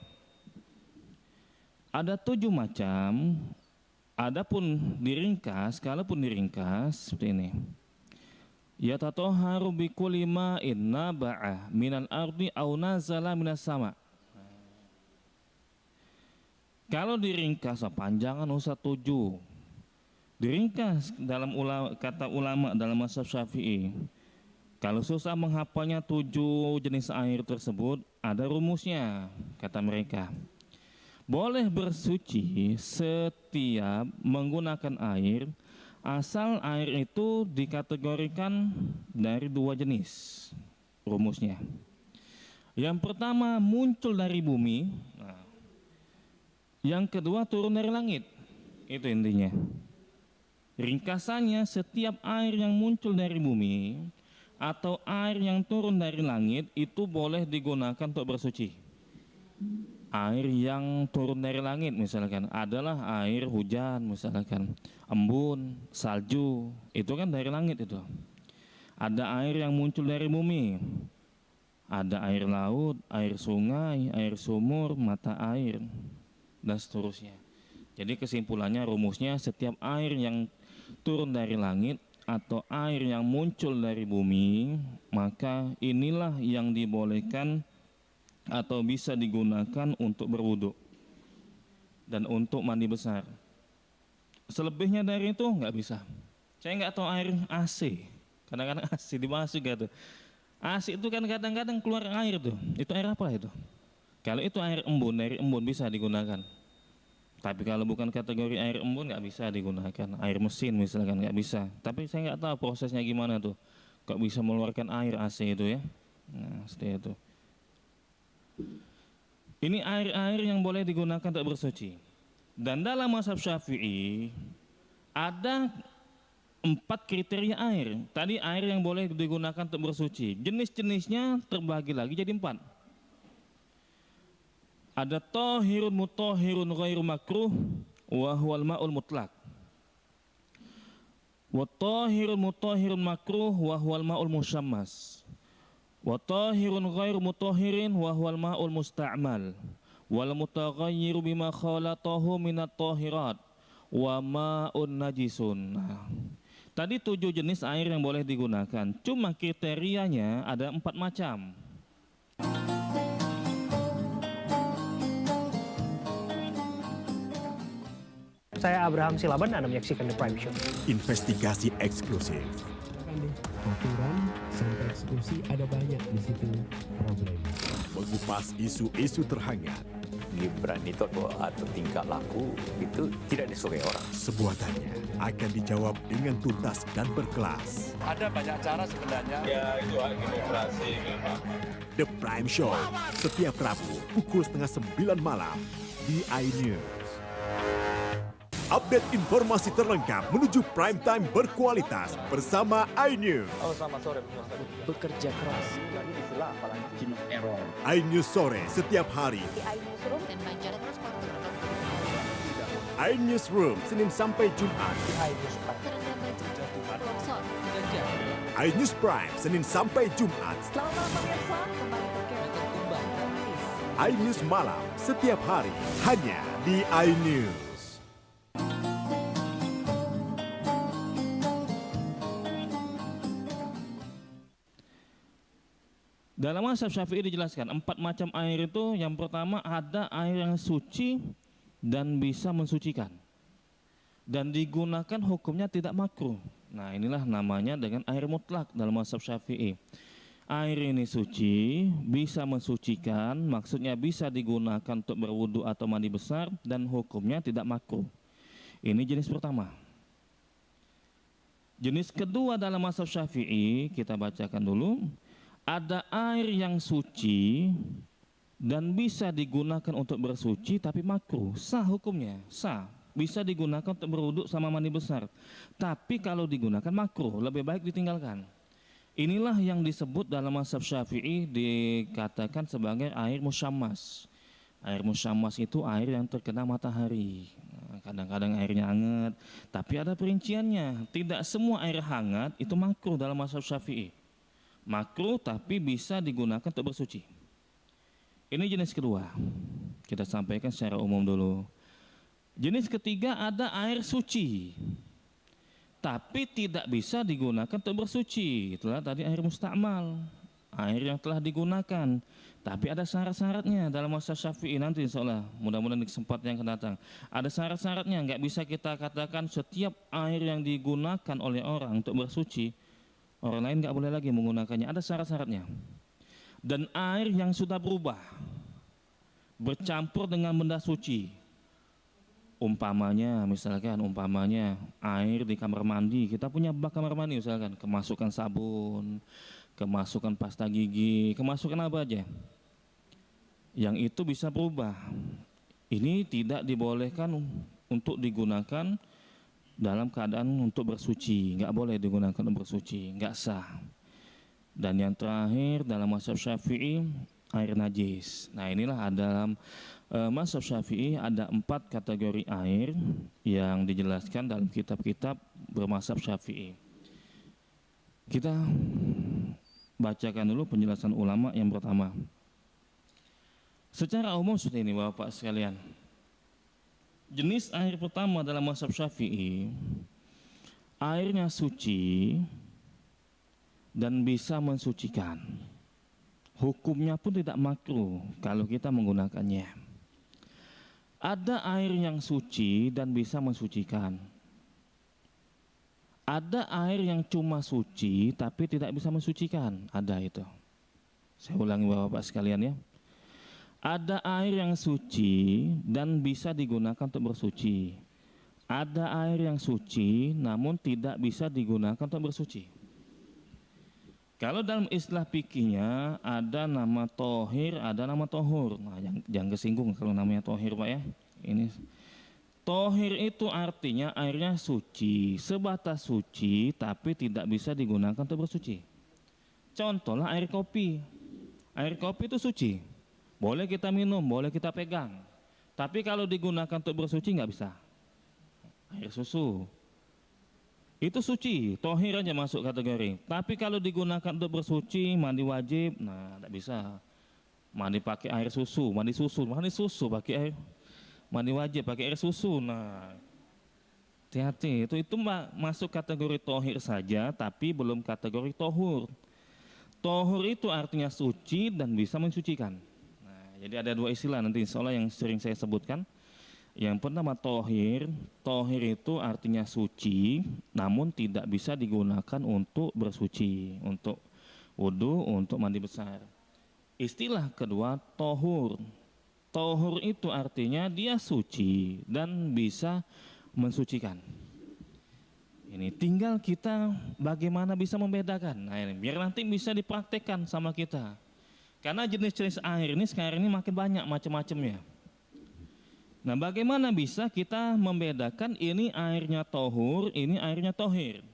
Ada 7 macam. Adapun diringkas, kalaupun diringkas seperti ini. Yatatoharu bikulli ma'in naba'a minal ardi au nazala minas sama. Kalau diringkas, panjangan usah 7. Diringkas dalam kata ulama dalam mazhab Syafi'i. Kalau susah menghafalnya 7 jenis air tersebut, ada rumusnya, kata mereka. Boleh bersuci setiap menggunakan air, asal air itu dikategorikan dari 2 jenis rumusnya. Yang pertama muncul dari bumi, yang kedua turun dari langit. Itu intinya. Ringkasannya, setiap air yang muncul dari bumi atau air yang turun dari langit itu boleh digunakan untuk bersuci. Air yang turun dari langit misalkan adalah air hujan, misalkan embun, salju, itu kan dari langit itu. Ada air yang muncul dari bumi, ada air laut, air sungai, air sumur, mata air, dan seterusnya. Jadi kesimpulannya, rumusnya, setiap air yang turun dari langit atau air yang muncul dari bumi, maka inilah yang dibolehkan atau bisa digunakan untuk berwudu dan untuk mandi besar. Selebihnya dari itu nggak bisa. Saya nggak tahu air AC. Kadang-kadang AC dibahas juga tuh. AC itu kan kadang-kadang keluar air tuh. Itu air apa itu? Kalau itu air embun, dari embun bisa digunakan. Tapi kalau bukan kategori air embun nggak bisa digunakan. Air mesin misalkan nggak bisa. Tapi saya nggak tahu prosesnya gimana tuh. Kok bisa mengeluarkan air AC itu ya? Nah, seperti itu. Ini air-air yang boleh digunakan untuk bersuci. Dan dalam mazhab Syafi'i ada 4 kriteria air. Tadi air yang boleh digunakan untuk bersuci. Jenis-jenisnya terbagi lagi jadi 4. Ada tahirun mutahhirun ghairu makruh wa huwal ma'ul mutlaq. Wa tahirun mutahhirun makruh wa huwal ma'ul musyammas. Wa tahirun ghairu mutahhirin wa huwal ma'ul musta'mal. Wal mutaghayyiru bima khalatahu minat tahirat wa ma'un najisun. Tadi 7 jenis air yang boleh digunakan. Cuma kriterianya ada 4 macam. Saya Abraham Silaban, Anda menyaksikan The Prime Show. Investigasi eksklusif. Aturan sampai eksekusi ada banyak di situ problem. Mengupas isu-isu terhangat. Gibran itu atau tingkah laku itu tidak disukai orang. Sebuah tanya akan dijawab dengan tuntas dan berkelas. Ada banyak cara sebenarnya. Ya, itu hak demokrasi memang. The Prime Show, setiap Rabu pukul 8:30 malam di iNews. Update informasi terlengkap menuju prime time berkualitas bersama iNews. Oh, selamat sore pemirsa. Bekerja keras. Jadi diselah apalagi margin of error. iNews sore setiap hari. Di iNewsroom dan Banjarnegara. iNewsroom Senin sampai Jumat. iNews Prime. iNews Prime Senin sampai Jumat. Selamat malam pemirsa, kembali berkembang gratis. iNews malam setiap hari hanya di iNews. Dalam mazhab Syafi'i dijelaskan 4 macam air itu. Yang pertama ada air yang suci dan bisa mensucikan dan digunakan hukumnya tidak makruh. Nah, inilah namanya dengan air mutlak dalam mazhab Syafi'i. Air ini suci, bisa mensucikan, maksudnya bisa digunakan untuk berwudu atau mandi besar dan hukumnya tidak makruh. Ini jenis pertama. Jenis kedua dalam mazhab Syafi'i kita bacakan dulu. Ada air yang suci dan bisa digunakan untuk bersuci tapi makruh. Sah hukumnya, sah. bisa digunakan untuk berwudu sama mandi besar. Tapi kalau digunakan makruh, lebih baik ditinggalkan. Inilah yang disebut dalam mazhab Syafi'i dikatakan sebagai air musyammas. Air musyammas itu air yang terkena matahari. Kadang-kadang airnya hangat, tapi ada perinciannya. Tidak semua air hangat itu makruh dalam mazhab Syafi'i. Makruh tapi bisa digunakan untuk bersuci. Ini jenis kedua. Kita sampaikan secara umum dulu. Jenis ketiga ada air suci, tapi tidak bisa digunakan untuk bersuci. Itulah tadi air mustakmal, air yang telah digunakan, tapi ada syarat-syaratnya dalam mazhab Syafi'i nanti insyaallah. Mudah-mudahan di kesempatan yang akan datang. Ada syarat-syaratnya, nggak bisa kita katakan setiap air yang digunakan oleh orang untuk bersuci, orang lain nggak boleh lagi menggunakannya. Ada syarat-syaratnya. Dan air yang sudah berubah, bercampur dengan benda suci, umpamanya air di kamar mandi, kita punya bak kamar mandi misalkan, kemasukan sabun, kemasukan pasta gigi, kemasukan apa aja, yang itu bisa berubah. Ini tidak dibolehkan untuk digunakan dalam keadaan untuk bersuci, nggak boleh digunakan untuk bersuci, nggak sah. Dan yang terakhir dalam mazhab Syafi'i air najis. Nah inilah dalam mazhab Syafi'i ada 4 kategori air yang dijelaskan dalam kitab-kitab bermazhab Syafi'i. Kita bacakan dulu penjelasan ulama yang pertama. Secara umum seperti ini Bapak sekalian. Jenis air pertama dalam mazhab Syafi'i, airnya suci dan bisa mensucikan. Hukumnya pun tidak makruh kalau kita menggunakannya. Ada air yang suci dan bisa mensucikan. Ada air yang cuma suci tapi tidak bisa mensucikan. Ada itu. Saya ulangi Bapak sekalian ya. Ada air yang suci dan bisa digunakan untuk bersuci. Ada air yang suci namun tidak bisa digunakan untuk bersuci. Kalau dalam istilah fikihnya ada nama tohir, ada nama tohur. Nah, jangan kesinggung kalau namanya tohir Pak ya. Ini tohir itu artinya airnya suci, sebatas suci tapi tidak bisa digunakan untuk bersuci. Contohlah air kopi. Air kopi itu suci, boleh kita minum, boleh kita pegang. Tapi kalau digunakan untuk bersuci nggak bisa. Air susu itu suci, tohir aja masuk kategori. Tapi kalau digunakan untuk bersuci, mandi wajib, nah tidak bisa. Mandi pakai air susu, mandi susu pakai air, mandi wajib pakai air susu. Nah, hati-hati, itu masuk kategori tohir saja, tapi belum kategori tohur. Tohur itu artinya suci dan bisa mensucikan. Nah, jadi ada 2 istilah nanti insyaallah yang sering saya sebutkan. Yang pertama tohir, tohir itu artinya suci, namun tidak bisa digunakan untuk bersuci, untuk wudu, untuk mandi besar. Istilah kedua tohur, tohur itu artinya dia suci dan bisa mensucikan. Ini tinggal kita bagaimana bisa membedakan. Nah ini biar nanti bisa dipraktekkan sama kita. Karena jenis-jenis air ini sekarang ini makin banyak macam-macamnya. Nah bagaimana bisa kita membedakan ini airnya tohur, ini airnya tohir.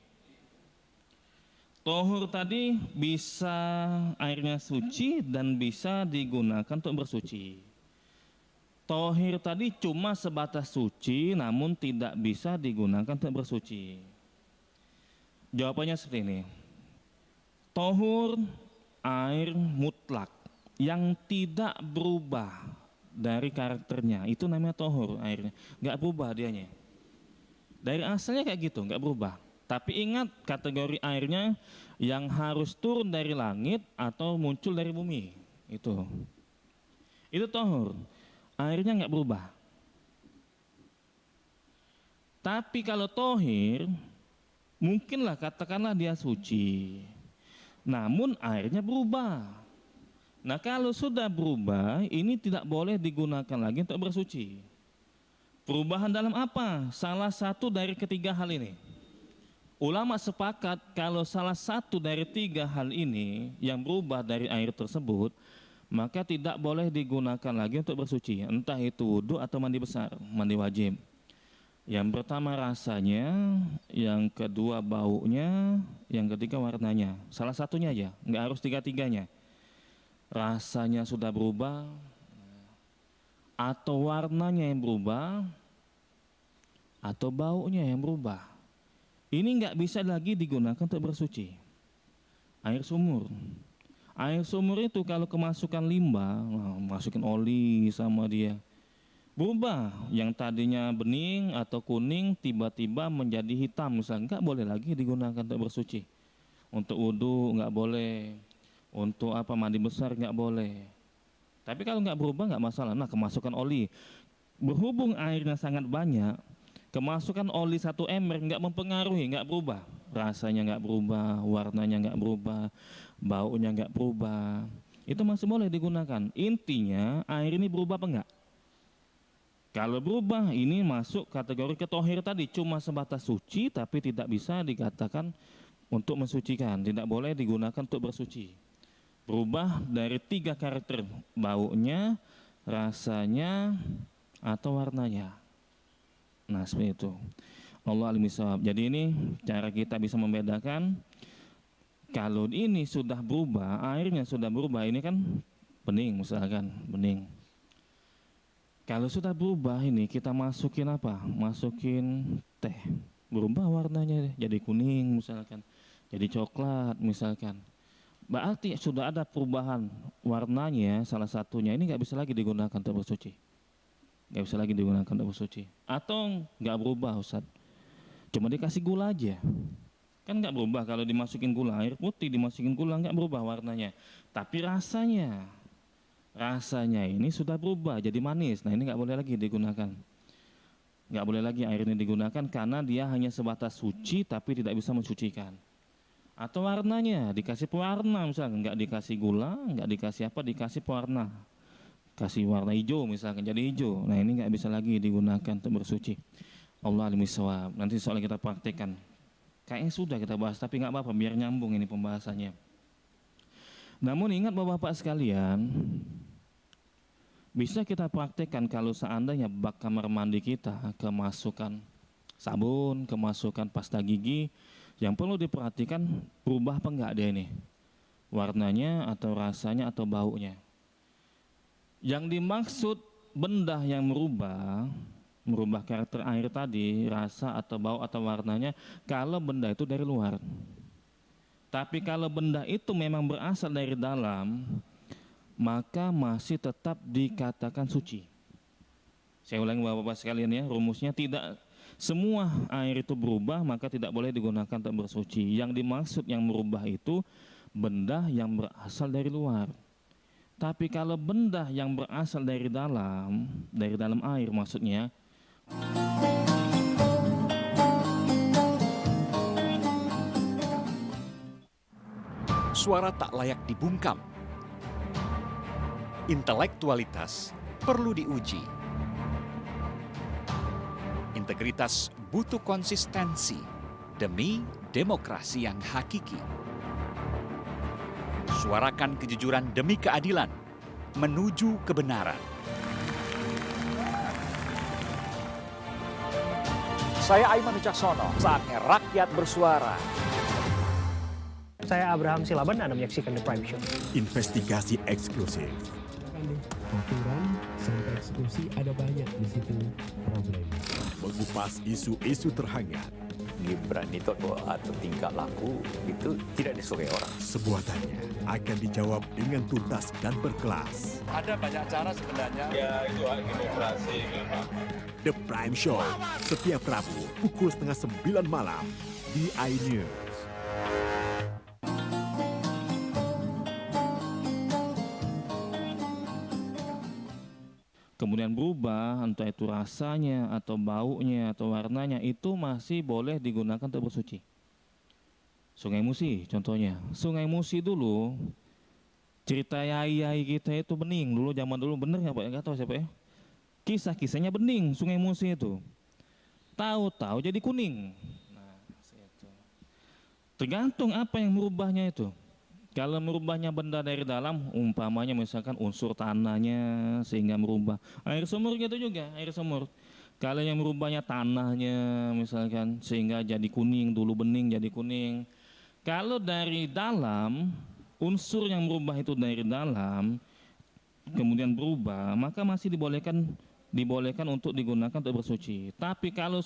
Tohur tadi bisa airnya suci dan bisa digunakan untuk bersuci. Tohir tadi cuma sebatas suci namun tidak bisa digunakan untuk bersuci. Jawabannya seperti ini. Tohur air mutlak yang tidak berubah dari karakternya, itu namanya tohur airnya, nggak berubah dianya. Dari asalnya kayak gitu, nggak berubah. Tapi ingat kategori airnya yang harus turun dari langit atau muncul dari bumi, itu tohur, airnya nggak berubah. Tapi kalau tohir, mungkinlah katakanlah dia suci, namun airnya berubah. Nah kalau sudah berubah, ini tidak boleh digunakan lagi untuk bersuci. Perubahan dalam apa? Salah satu dari ketiga hal ini. Ulama sepakat kalau salah satu dari 3 hal ini yang berubah dari air tersebut, maka tidak boleh digunakan lagi untuk bersuci. Entah itu wudu atau mandi besar, mandi wajib. Yang pertama rasanya, yang kedua baunya, yang ketiga warnanya. Salah satunya aja, nggak harus tiga-tiganya. Rasanya sudah berubah, atau warnanya yang berubah, atau baunya yang berubah. Ini nggak bisa lagi digunakan untuk bersuci. Air sumur. Air sumur itu kalau kemasukan limbah, masukin oli sama dia, berubah. Yang tadinya bening atau kuning tiba-tiba menjadi hitam misalnya, nggak boleh lagi digunakan untuk bersuci. Untuk wudhu nggak boleh, untuk apa mandi besar nggak boleh. Tapi kalau nggak berubah nggak masalah. Nah, kemasukan oli, berhubung airnya sangat banyak, kemasukan oli 1 ember nggak mempengaruhi, nggak berubah. Rasanya nggak berubah, warnanya nggak berubah, baunya nggak berubah. Itu masih boleh digunakan. Intinya air ini berubah apa enggak? Kalau berubah, ini masuk kategori ketohir tadi, cuma sebatas suci tapi tidak bisa dikatakan untuk mensucikan, tidak boleh digunakan untuk bersuci. Berubah dari 3 karakter, baunya, rasanya, atau warnanya. Nah, seperti itu. Allah alim bisawab. Jadi ini cara kita bisa membedakan. Kalau ini sudah berubah, airnya sudah berubah, ini kan bening misalkan, bening. Kalau sudah berubah ini kita masukin apa? Masukin teh. Berubah warnanya jadi kuning misalkan. Jadi coklat misalkan. Berarti sudah ada perubahan warnanya, salah satunya ini nggak bisa lagi digunakan untuk bersuci. Nggak bisa lagi digunakan untuk bersuci. Atau nggak berubah Ustaz. Cuma dikasih gula aja. Kan nggak berubah kalau dimasukin gula, air putih dimasukin gula nggak berubah warnanya. Tapi rasanya ini sudah berubah jadi manis. Nah, ini nggak boleh lagi digunakan. Nggak boleh lagi air ini digunakan karena dia hanya sebatas suci tapi tidak bisa mensucikan. Atau warnanya dikasih pewarna misalkan, nggak dikasih gula, nggak dikasih apa, dikasih pewarna, kasih warna hijau misalkan jadi hijau. Nah, ini nggak bisa lagi digunakan untuk bersuci. Allah alim bisawab. Nanti soalnya kita praktekkan. Kayaknya sudah kita bahas tapi nggak apa-apa biar nyambung ini pembahasannya. Namun ingat Bapak-bapak sekalian, bisa kita praktekkan kalau seandainya bak kamar mandi kita kemasukan sabun, kemasukan pasta gigi, yang perlu diperhatikan berubah apa enggak dia ini, warnanya atau rasanya atau baunya. Yang dimaksud benda yang merubah karakter air tadi, rasa atau bau atau warnanya, kalau benda itu dari luar. Tapi kalau benda itu memang berasal dari dalam, maka masih tetap dikatakan suci. Saya ulangi Bapak-bapak sekalian ya, rumusnya tidak semua air itu berubah maka tidak boleh digunakan untuk bersuci. Yang dimaksud yang merubah itu benda yang berasal dari luar. Tapi kalau benda yang berasal dari dalam air maksudnya, suara tak layak dibungkam. Intelektualitas perlu diuji. Integritas butuh konsistensi demi demokrasi yang hakiki. Suarakan kejujuran demi keadilan menuju kebenaran. Saya Aiman Wicaksono, saatnya rakyat bersuara. Saya Abraham Silaban, Anda menyaksikan The Prime Show. Investigasi eksklusif. Aturan sampai eksekusi ada banyak di situ problem. Mengupas isu-isu terhangat. Gibran itu atau tingkah laku itu tidak disukai orang. Sebuah tanya akan dijawab dengan tuntas dan berkelas. Ada banyak cara sebenarnya. Ya, itu hak demokrasi. The Prime Show, setiap Rabu pukul 8:30 malam di iNews. kemudian berubah, entah itu rasanya atau baunya atau warnanya, itu masih boleh digunakan untuk bersuci. Sungai Musi contohnya. Sungai Musi dulu, cerita yai-yai kita itu bening. Dulu zaman dulu bener nggak Pak? Nggak tahu siapa ya. Kisah-kisahnya bening Sungai Musi itu. Tahu-tahu jadi kuning. Nah, itu. Tergantung apa yang merubahnya itu. Kalau merubahnya benda dari dalam, umpamanya misalkan unsur tanahnya sehingga merubah. Air sumur gitu juga, air sumur. Kalau yang merubahnya tanahnya misalkan sehingga jadi kuning, dulu bening jadi kuning. Kalau dari dalam, unsur yang merubah itu dari dalam kemudian berubah, maka masih dibolehkan untuk digunakan untuk bersuci. Tapi kalau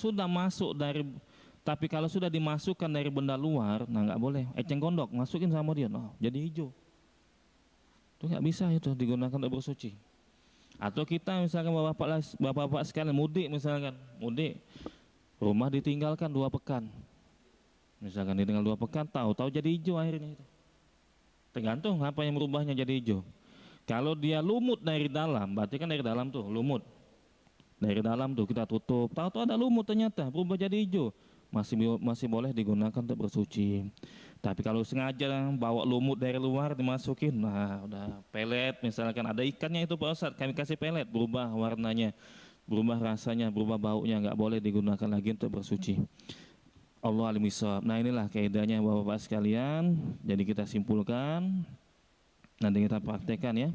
sudah dimasukkan dari benda luar, nah nggak boleh. Eceng gondok masukin sama dia, nah jadi hijau. Itu nggak bisa itu digunakan untuk bersuci. Atau kita misalkan bapak-bapak sekalian mudik rumah ditinggalkan 2 pekan, misalkan ditinggal 2 pekan, tahu jadi hijau airnya itu. Tergantung apa yang merubahnya jadi hijau. Kalau dia lumut dari dalam, berarti kan dari dalam tuh lumut. Dari dalam tuh kita tutup, tahu ada lumut ternyata berubah jadi hijau, masih boleh digunakan untuk bersuci. Tapi kalau sengaja bawa lumut dari luar dimasukin, nah udah pelet misalkan ada ikannya itu Pak Ustadz, kami kasih pelet, berubah warnanya, berubah rasanya, berubah baunya, nggak boleh digunakan lagi untuk bersuci. Allah alim bishawab. Nah inilah kaidahnya Bapak-bapak sekalian. Jadi kita simpulkan, nanti kita praktekkan ya.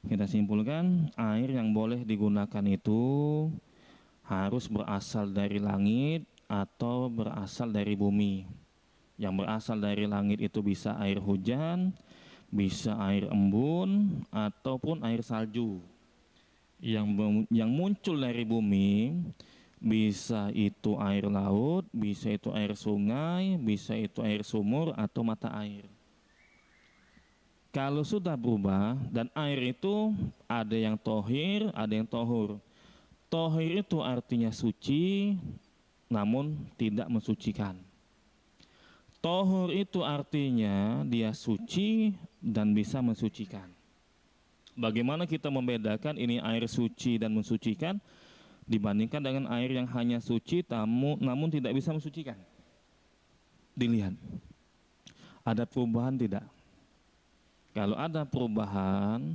Kita simpulkan, air yang boleh digunakan itu harus berasal dari langit atau berasal dari bumi. Yang berasal dari langit itu bisa air hujan, bisa air embun, ataupun air salju. Yang muncul dari bumi bisa itu air laut, bisa itu air sungai, bisa itu air sumur atau mata air. Kalau sudah berubah dan air itu ada yang tohir, ada yang tohur. Tohir itu artinya suci, namun tidak mensucikan. Tohur itu artinya dia suci dan bisa mensucikan. Bagaimana kita membedakan ini air suci dan mensucikan dibandingkan dengan air yang hanya suci namun tidak bisa mensucikan? Dilihat, ada perubahan tidak? Kalau ada perubahan,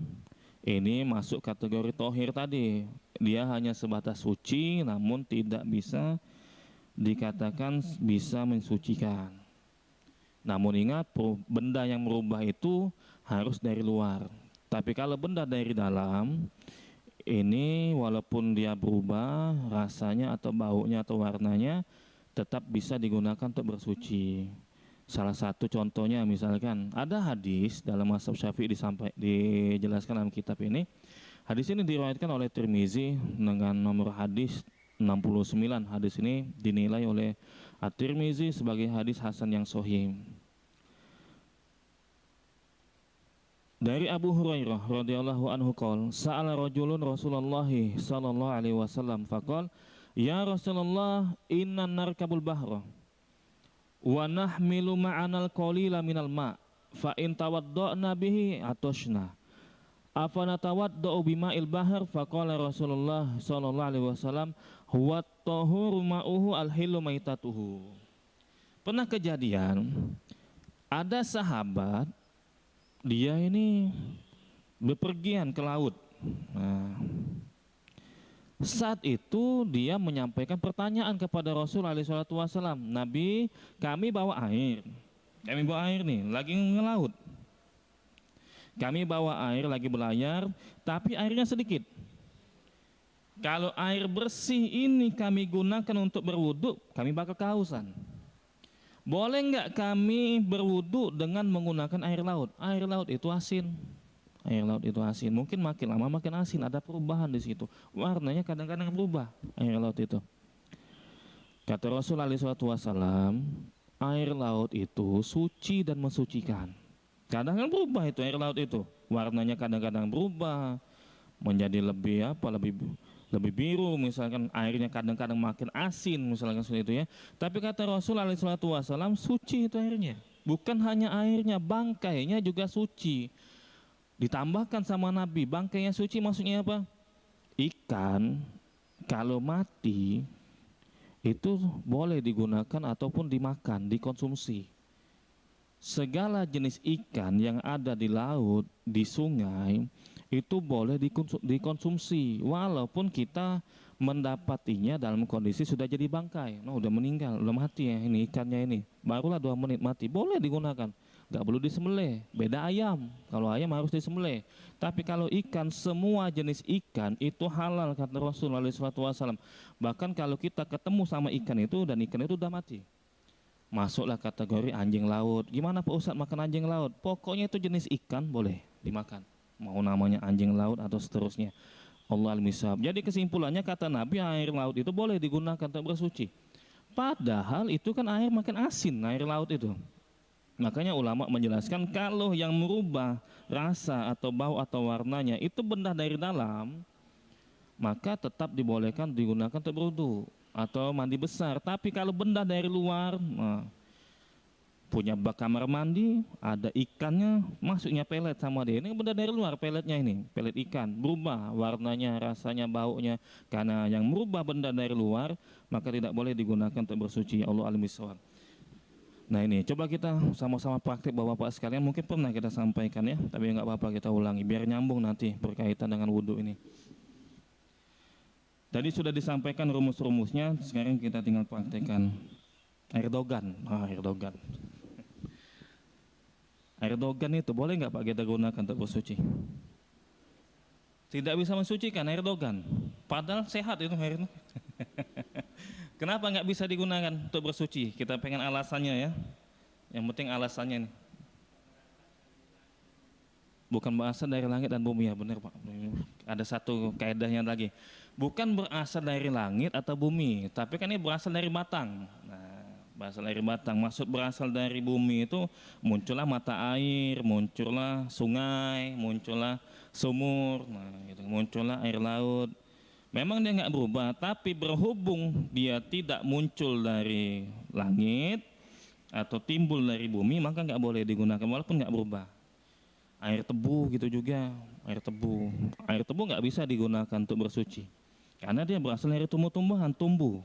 ini masuk kategori tohir tadi. Dia hanya sebatas suci namun tidak bisa dikatakan bisa mensucikan. Namun ingat, benda yang merubah itu harus dari luar. Tapi kalau benda dari dalam, ini walaupun dia berubah rasanya atau baunya atau warnanya, tetap bisa digunakan untuk bersuci. Salah satu contohnya misalkan ada hadis dalam mazhab Syafi'i dijelaskan dalam kitab ini. Hadis ini diriwayatkan oleh Tirmizi dengan nomor hadis 69. Hadis ini dinilai oleh At-Tirmizi sebagai hadis hasan yang sahih. Dari Abu Hurairah radhiyallahu anhu qol, sa'ala rajulun Rasulullah sallallahu alaihi wasallam faqal, ya Rasulullah, inna narkabul bahra wa nahmilu ma'anal qalila minal ma' fa in tawadda'na bihi atoshna afana tawadda'u bima'il bahr faqala Rasulullah sallallahu alaihi wasallam huwa tahuru ma'uhu al-hillu maitatuhu. Pernah kejadian ada sahabat dia ini bepergian ke laut. Nah, saat itu dia menyampaikan pertanyaan kepada Rasul SAW, Nabi, kami bawa air nih, lagi ngelaut. Kami bawa air lagi berlayar, tapi airnya sedikit. Kalau air bersih ini kami gunakan untuk berwudu, kami bakal kehausan. Boleh nggak kami berwudu dengan menggunakan air laut? Air laut itu asin. Air laut itu asin. Mungkin makin lama makin asin. Ada perubahan di situ. Warnanya kadang-kadang berubah. Air laut itu. Kata Rasulullah SAW, air laut itu suci dan mensucikan. Kadang-kadang berubah itu air laut itu. Warnanya kadang-kadang berubah menjadi lebih biru, misalkan airnya kadang-kadang makin asin, misalkan seperti itu ya. Tapi kata Rasulullah SAW, suci itu airnya. Bukan hanya airnya, bangkainya juga suci. Ditambahkan sama Nabi, bangkainya suci maksudnya apa? Ikan kalau mati itu boleh digunakan ataupun dimakan, dikonsumsi. Segala jenis ikan yang ada di laut, di sungai, itu boleh dikonsumsi walaupun kita mendapatinya dalam kondisi sudah jadi bangkai, udah meninggal, udah mati ya ini ikannya ini, barulah 2 menit mati, boleh digunakan, nggak perlu disembelih. Beda ayam. Kalau ayam harus disembelih. Tapi kalau ikan, semua jenis ikan itu halal kata Rasulullah SAW. Bahkan kalau kita ketemu sama ikan itu dan ikan itu udah mati, masuklah kategori anjing laut. Gimana Pak Ustadz makan anjing laut? Pokoknya itu jenis ikan boleh dimakan. Mau namanya anjing laut atau seterusnya. Allah al-misab. Jadi kesimpulannya kata Nabi, air laut itu boleh digunakan untuk bersuci. Padahal itu kan air makin asin, air laut itu. Makanya ulama menjelaskan kalau yang merubah rasa atau bau atau warnanya itu benda dari dalam, maka tetap dibolehkan digunakan untuk berwudu atau mandi besar. Tapi kalau benda dari luar, punya bak kamar mandi, ada ikannya, masuknya pelet sama dia. Ini benda dari luar, peletnya ini, pelet ikan, berubah warnanya, rasanya, baunya. Karena yang merubah benda dari luar, maka tidak boleh digunakan untuk bersuci. Allah al-miswar. Nah ini, coba kita sama-sama praktik Bapak-Bapak sekalian. Mungkin pernah kita sampaikan ya, tapi nggak apa-apa kita ulangi, biar nyambung nanti berkaitan dengan wudhu ini. Tadi sudah disampaikan rumus-rumusnya, sekarang kita tinggal praktekkan. Air dogan, air dogan. Air dogan itu boleh nggak Pak kita gunakan untuk bersuci? Tidak bisa mensucikan air dogan, padahal sehat itu air. Kenapa nggak bisa digunakan untuk bersuci? Kita pengen alasannya ya. Yang penting alasannya nih. Bukan berasal dari langit dan bumi ya, benar Pak. Ada satu kaedahnya lagi. Bukan berasal dari langit atau bumi, tapi kan ini berasal dari batang. Berasal dari batang, maksud berasal dari bumi itu muncullah mata air, muncullah sungai, muncullah sumur, muncullah air laut. Memang dia nggak berubah, tapi berhubung dia tidak muncul dari langit atau timbul dari bumi, maka nggak boleh digunakan walaupun nggak berubah. Air tebu gitu juga, air tebu nggak bisa digunakan untuk bersuci, karena dia berasal dari tumbuh-tumbuhan, tumbuh.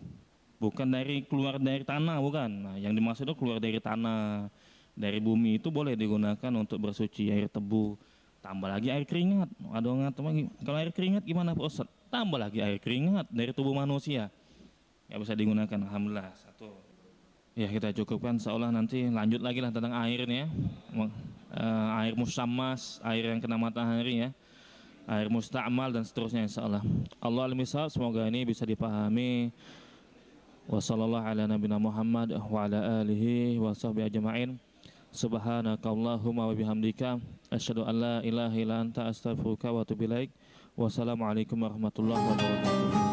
Bukan dari keluar dari tanah, bukan. Nah, yang dimaksud itu keluar dari tanah, dari bumi itu boleh digunakan untuk bersuci. Air tebu, tambah lagi air keringat. Ada orang lagi, kalau air keringat gimana Pak Ustadz? Tambah lagi air keringat dari tubuh manusia. Ya bisa digunakan, alhamdulillah. Satu. Ya kita cukupkan, seolah nanti lanjut lagi lah tentang air nih ya. Air musammas, air yang kena matahari ya. Air musta'mal dan seterusnya insyaallah. Allah al-misal, semoga ini bisa dipahami. Wassallallahu ala nabiyina Muhammad wa ala alihi wa sahbihi ajma'in. Subhanakallahumma wa bihamdika asyhadu an la ilaha illa anta astaghfiruka wa atubu ilaik. Wassalamualaikum warahmatullahi wabarakatuh.